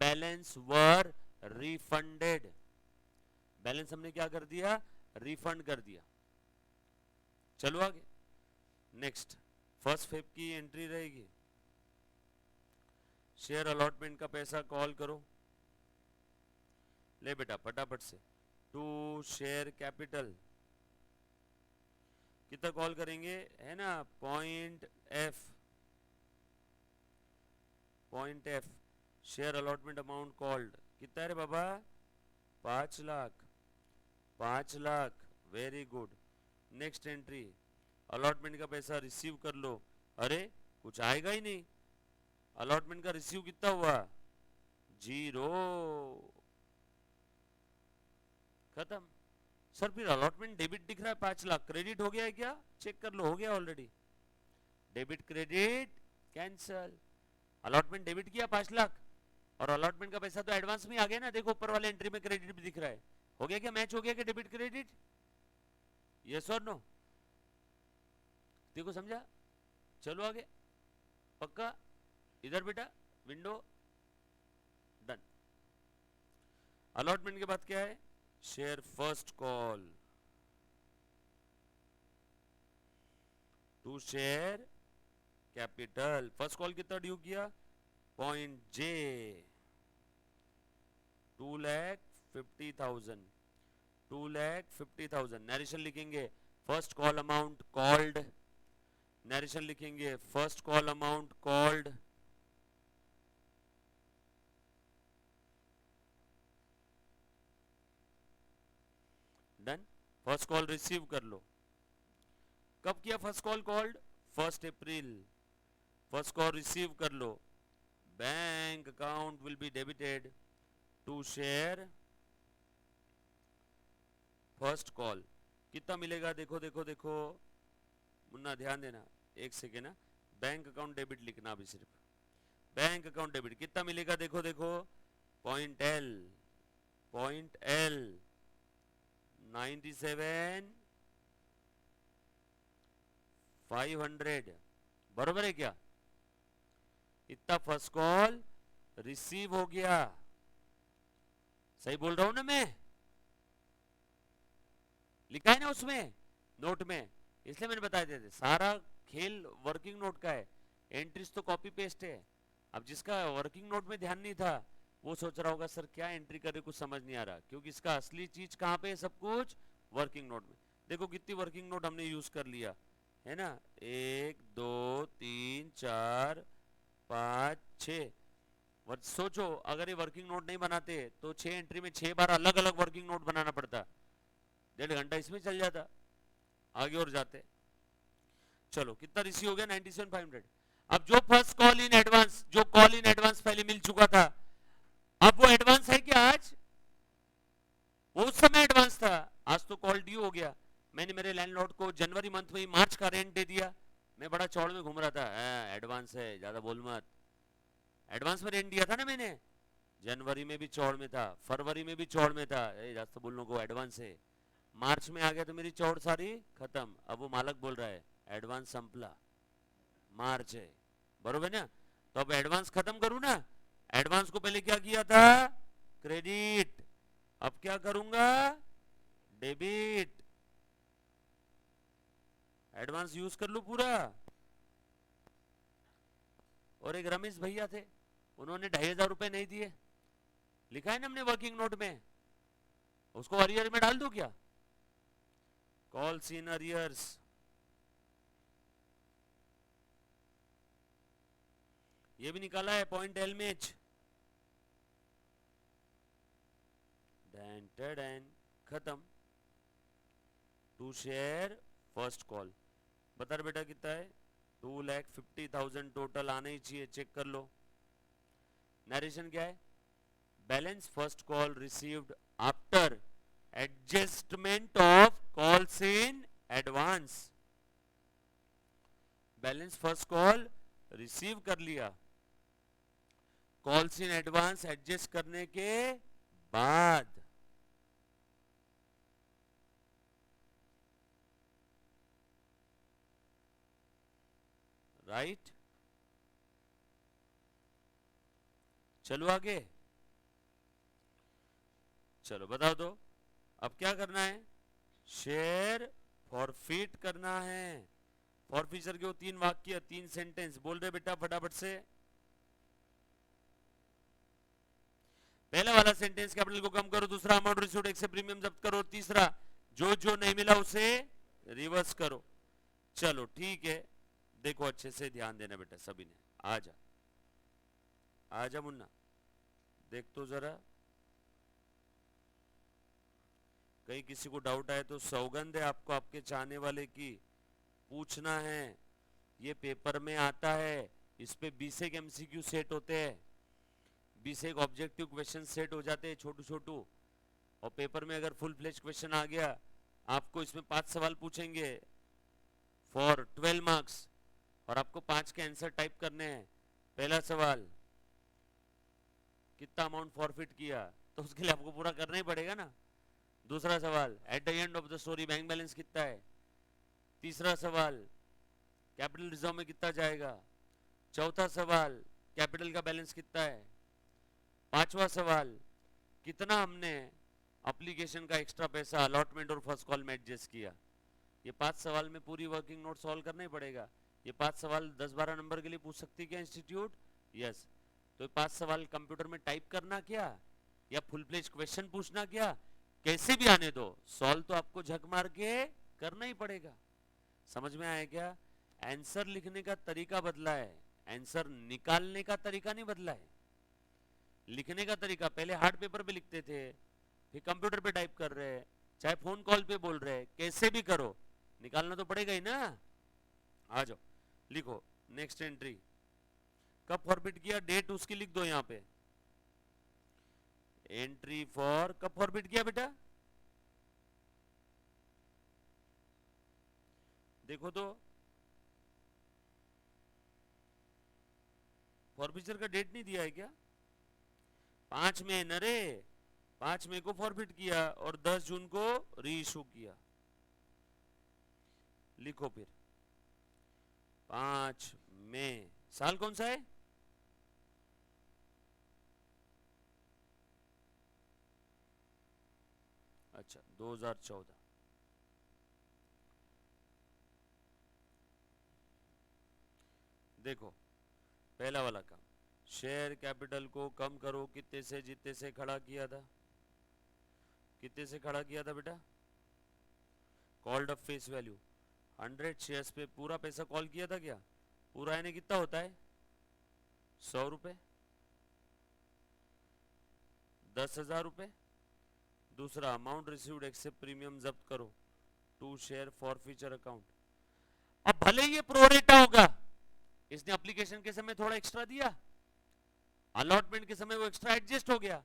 balance were refunded. Balance हमने क्या कर दिया, refund कर दिया। चलो आगे, नेक्स्ट 1 फेब की एंट्री रहेगी। शेयर अलॉटमेंट का पैसा कॉल करो, ले बेटा फटाफट से। टू शेयर कैपिटल कितना कॉल करेंगे, है ना, point F. Share allotment amount called कितना है रे बाबा, 5 lakh. 5 lakh, very good. Next entry, allotment का पैसा रिसीव कर लो। अरे कुछ आएगा ही नहीं, अलॉटमेंट का रिसीव कितना हुआ, 0, खत्म। सर फिर अलॉटमेंट डेबिट दिख रहा है 5 लाख, क्रेडिट हो गया है क्या, चेक कर लो, हो गया already. Debit credit cancel, allotment debit किया 5 लाख और अलॉटमेंट का पैसा तो एडवांस में आ गया ना, देखो ऊपर वाले एंट्री में क्रेडिट भी दिख रहा है। हो गया क्या, मैच हो गया क्या डेबिट क्रेडिट, यस और नो, देखो समझा। चलो आगे, पक्का, इधर बेटा विंडो, डन। अलॉटमेंट के बाद क्या है, share first call to share capital. First call कितना ड्यू किया, पॉइंट जे, 2,50,000। 2,50,000। नरेशन लिखेंगे first call amount called, narration लिखेंगे first call amount called, done. First call receive कर लो, कब किया फर्स्ट कॉल कॉल्ड, 1 अप्रैल। फर्स्ट कॉल रिसीव कर लो, bank account will be debited to share first call. कितना मिलेगा, देखो देखो देखो मुन्ना, ध्यान देना, एक सेकेंड ना, बैंक अकाउंट डेबिट लिखना अभी सिर्फ, बैंक अकाउंट डेबिट कितना मिलेगा, देखो देखो, पॉइंट एल 97,500, बरोबर है क्या, इतना फर्स्ट कॉल रिसीव हो गया। सही बोल रहा हूं ना मैं, लिखा है ना उसमें नोट में, इसलिए मैंने बता दिया था, सारा खेल वर्किंग नोट का है, एंट्रीज तो कॉपी पेस्ट है। अब जिसका वर्किंग नोट में ध्यान नहीं था वो सोच रहा होगा सर क्या एंट्री करे, कुछ समझ नहीं आ रहा, क्योंकि इसका असली चीज कहाँ पे है, सब कुछ वर्किंग नोट में। देखो कितनी वर्किंग नोट हमने यूज कर लिया है ना, 1 2 3 4 5 6। सोचो अगर ये वर्किंग नोट नहीं बनाते तो 6 एंट्री में 6 बार अलग अलग वर्किंग नोट बनाना पड़ता, 1.5 घंटा इसमें चल जाता, आगे और जाते। चलो कितना रिसीव हो गया, 97,500। अब जो फर्स्ट कॉल इन एडवांस, जो कॉल इन एडवांस पहले मिल चुका था, अब वो एडवांस है क्या आज, वो उस समय एडवांस था, आज तो कॉल ड्यू हो गया। मैंने मेरे लैंडलॉर्ड को जनवरी मंथ में ही मार्च का रेंट दे दिया, मैं बड़ा चौड़ में घूम रहा था, एडवांस है ज्यादा बोल एडवांस में रेंट दिया था ना मैंने, जनवरी में भी चौड़ में था, फरवरी में भी चौड़ में था, रास्ता बोलने को एडवांस है। मार्च में आ गया तो मेरी चौड़ सारी खत्म। अब वो मालक बोल रहा है एडवांस संपला, मार्च है, बरोबर ना। तो अब एडवांस खत्म करूं ना, एडवांस को पहले क्या किया था, क्रेडिट, अब क्या करूंगा, डेबिट। एडवांस यूज कर लू पूरा। और एक रमेश भैया थे, उन्होंने 2500 रुपए नहीं दिए, लिखा है ना हमने वर्किंग नोट में, उसको अरियर में डाल दो क्या, कॉल्स इन अरियर्स। ये भी निकाला है पॉइंट एल में एच, खत्म। टू शेयर फर्स्ट कॉल, बता रहे बेटा कितना है, 2,50,000 टोटल आना ही चाहिए, चेक कर लो। नरेशन क्या है, balance first call received after adjustment of calls in advance. Balance first call receive कर लिया, कॉल्स इन एडवांस एडजस्ट करने के बाद। राइट, चलो आगे, चलो बताओ तो अब क्या करना है, शेयर फॉरफिट करना है। फॉरफिचर के वो 3 वाक्य 3 सेंटेंस बोल रहे बेटा फटाफट से। पहला वाला सेंटेंस, कैपिटल को कम करो, दूसरा अमाउंट रिसीव्ड एक से प्रीमियम जब्त करो, तीसरा जो जो नहीं मिला उसे रिवर्स करो। चलो ठीक है, देखो अच्छे से ध्यान देना बेटा सभी ने, आजा आजा मुन्ना, देख तो जरा, कहीं किसी को डाउट आए तो सौगंध है आपको आपके चाहने वाले की, पूछना है, ये पेपर में आता है, इस पे 20 एक एमसीक्यू सेट होते हैं, 20 एक ऑब्जेक्टिव क्वेश्चन सेट हो जाते हैं छोटू छोटू, और पेपर में अगर फुल फ्लेज क्वेश्चन आ गया, आपको इसमें 5 सवाल पूछेंगे फॉर 12 मार्क्स, और आपको 5 के आंसर टाइप करने हैं। पहला सवाल, कितना अमाउंट फॉरफिट किया, तो उसके लिए आपको पूरा करना ही पड़ेगा ना। दूसरा सवाल, at the end of the story bank balance कितना है। तीसरा सवाल, कैपिटल रिजर्व में कितना जाएगा। चौथा सवाल, कैपिटल का बैलेंस कितना है। पांचवा सवाल, कितना हमने एप्लीकेशन का एक्स्ट्रा पैसा अलॉटमेंट और फर्स्ट कॉल में एडजस्ट किया। ये 5 सवाल में पूरी वर्किंग नोट सॉल्व करना ही पड़ेगा। ये 5 सवाल 10-12 नंबर के लिए पूछ सकती है क्या इंस्टीट्यूट, यस। तो 5 सवाल कंप्यूटर में टाइप करना क्या, या फुल फ्लेज क्वेश्चन पूछना क्या, कैसे भी आने दो, सॉल्व तो आपको झक मार के करना ही पड़ेगा। समझ में आया क्या, आंसर लिखने का तरीका बदला है, आंसर निकालने का तरीका नहीं बदला है। लिखने का तरीका, पहले हार्ड पेपर पे लिखते थे, फिर कंप्यूटर पे टाइप कर रहे हैं, चाहे फोन कॉल पे बोल रहे हैं, कैसे भी करो निकालना तो पड़ेगा ही ना। आ जाओ लिखो, नेक्स्ट एंट्री कब फॉरबिट किया, डेट उसकी लिख दो यहां पे, एंट्री फॉर कब फॉरबिट किया बेटा, देखो तो फॉरफिचर का डेट नहीं दिया है क्या, 5 मई न रे, 5 मई को फॉरफिट किया और 10 जून को री इशू किया। लिखो फिर 5 मई, साल कौन सा है, अच्छा 2014। देखो पहला वाला काम, शेयर कैपिटल को कम करो, कितने से जितने से खड़ा किया था, कितने से खड़ा किया था बेटा, called up face value 100 shares पे पूरा पैसा कॉल किया था क्या, पूरा यानी कितना होता है 100 रुपए, 10,000 रुपए। दूसरा अमाउंट रिसीव्ड एक्सेप्ट प्रीमियम जब्त करो, to share forfeiture account. अब भले ये प्रोरेटा होगा, इसने एप्लीकेशन के समय थोड़ा एक्स्ट्रा दिया, अलॉटमेंट के समय वो एक्स्ट्रा एडजस्ट हो गया,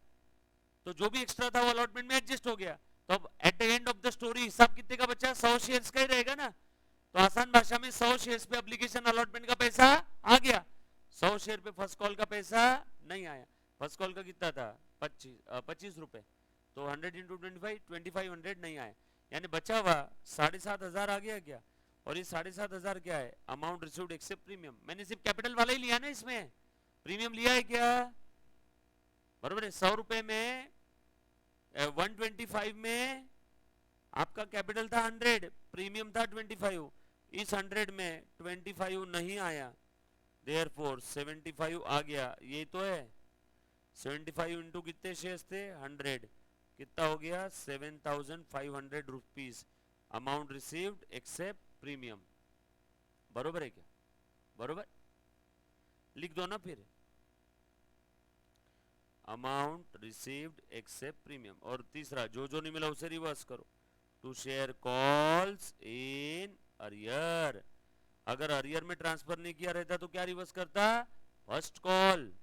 तो जो भी एक्स्ट्रा था वो अलॉटमेंट में एडजस्ट हो गया, तो अब at the end of the story हिसाब कितने का बचा, 100 शेयर्स का ही रहेगा ना। तो आसान भाषा में 100 शेयर्स पे एप्लीकेशन अलॉटमेंट का पैसा आ गया, 100 शेयर पे फर्स्ट कॉल का पैसा नहीं आया। फर्स्ट कॉल का कितना था 25 रुपए, तो 100 इंटू 25 नहीं आया, यानी बचा हुआ 7,500 आ गया क्या। और ये 7,500 क्या है, अमाउंट रिसीव्ड एक्सेप्ट प्रीमियम। मैंने सिर्फ कैपिटल वाला ही लिया ना, इसमें प्रीमियम लिया है क्या, बरोबर है। 100 रुपए में 125 में आपका कैपिटल था 100, प्रीमियम था 25, इस 100 में 25 नहीं आया, देयरफॉर 75 आ गया। ये तो है 75 इंटू कितने शेयर्स थे 100, कितना हो गया 7,500 rupees amount received accept premium. बरोबर है क्या, बरोबर, लिख दो ना फिर, अमाउंट रिसीव्ड एक्सेप्ट प्रीमियम। और तीसरा जो जो नहीं मिला उसे रिवर्स करो, to share calls in arrear. अगर अरियर में ट्रांसफर नहीं किया रहता तो क्या रिवर्स करता, फर्स्ट कॉल।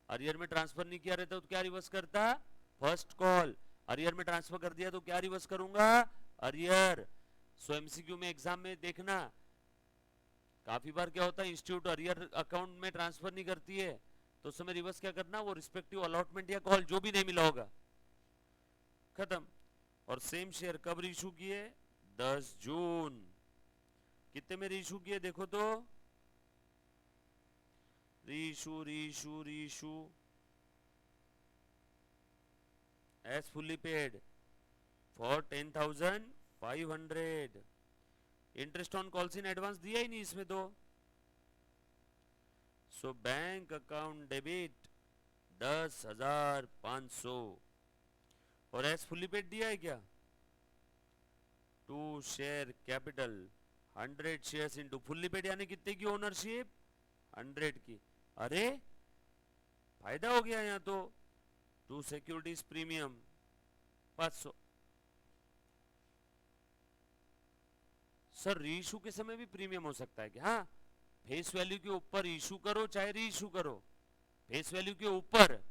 अरियर में ट्रांसफर नहीं किया रहता तो क्या रिवर्स करता, फर्स्ट कॉल। अरियर में ट्रांसफर कर दिया तो क्या रिवर्स करूंगा, अरियर। सो एमसीक्यू में एग्जाम में देखना, काफी बार क्या होता है इंस्टीट्यूट अरियर अकाउंट में ट्रांसफर नहीं करती है, तो उस समय रिवर्स क्या करना, वो रिस्पेक्टिव अलॉटमेंट या कॉल जो भी नहीं मिला होगा, खत्म। और सेम शेयर कब रीइशू किए, 10 जून। कितने में रीइशू किए देखो तो, reissue reissue reissue as fully paid for 10,500। Interest on calls in advance दिया ही नहीं इसमें तो। सो बैंक अकाउंट डेबिट 10,500 और एज फुल्ली पेड दिया है क्या, to share capital 100 shares into fully paid, यानी कितने की ओनरशिप 100 की। अरे फायदा हो गया यहाँ तो, to securities premium 500। Sir reissue के समय भी प्रीमियम हो सकता है क्या, हाँ, फेस वैल्यू के ऊपर इशू करो चाहे रीइशू करो, फेस वैल्यू के ऊपर,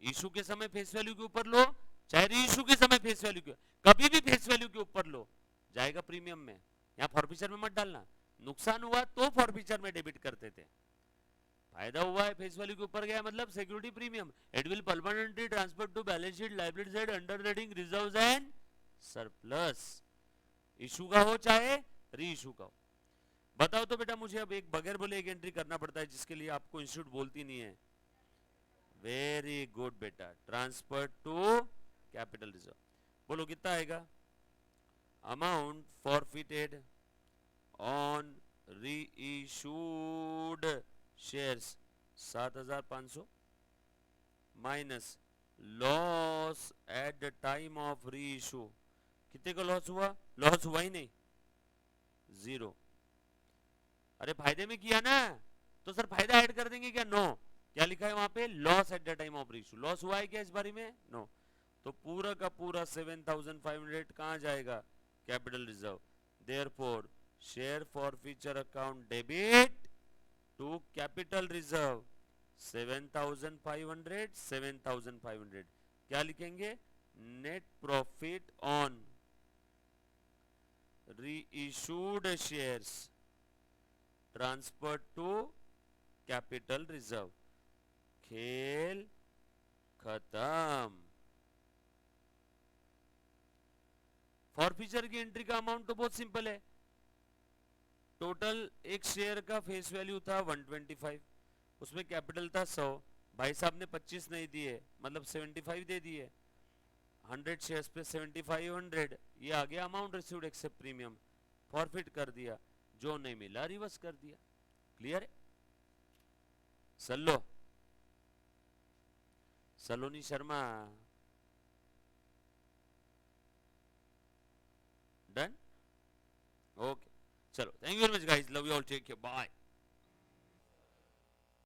इशू के समय फेस वैल्यू के ऊपर लो चाहे रीइशू के समय फेस वैल्यू के, कभी भी फेस वैल्यू के ऊपर लो, जाएगा प्रीमियम में। यहाँ फॉरफीचर में मत डालना, नुकसान हुआ तो फॉरफीचर में डेबिट करते थे, फायदा हुआ है फेस वैल्यू के ऊपर गया मतलब security premium. It will permanently transfer to balance sheet liability side under heading reserves and surplus, issue का हो चाहे री इशू का हो। बताओ तो बेटा मुझे अब एक बगैर बोले एक एंट्री करना पड़ता है जिसके लिए आपको इंस्टीट्यूट बोलती नहीं है। वेरी गुड बेटा, ट्रांसफर टू कैपिटल रिजर्व। बोलो कितना आएगा, amount forfeited on reissued shares 7,500 minus loss at the time of reissue, कितने का लॉस हुआ, लॉस हुआ ही नहीं, 0। अरे फायदे में किया ना तो सर फायदा ऐड कर देंगे क्या, नो। क्या लिखा है वहां पे, loss at the time of reissue, loss हुआ है क्या इस बारे में, नो। तो पूरा का पूरा 7,500 कहां जाएगा, capital reserve. Therefore share forfeiture account debit to capital reserve 7,500 7,500। क्या लिखेंगे, net profit on reissued shares transfer to capital reserve. खेल खत्म। फॉरफीचर की एंट्री का अमाउंट तो बहुत सिंपल है, टोटल एक शेयर का फेस वैल्यू था 125, उसमें कैपिटल था 100, भाई साहब ने 25 नहीं दिए मतलब 75 दे दिए, 100 शेयर्स पे 7500, ये आ गया amount received accept premium, forfeit कर दिया, जो नहीं मिला रिवर्स कर दिया। क्लियर है, सलोनी शर्मा, डन, ओके, चलो, thank you very much guys, love you all, take care, bye.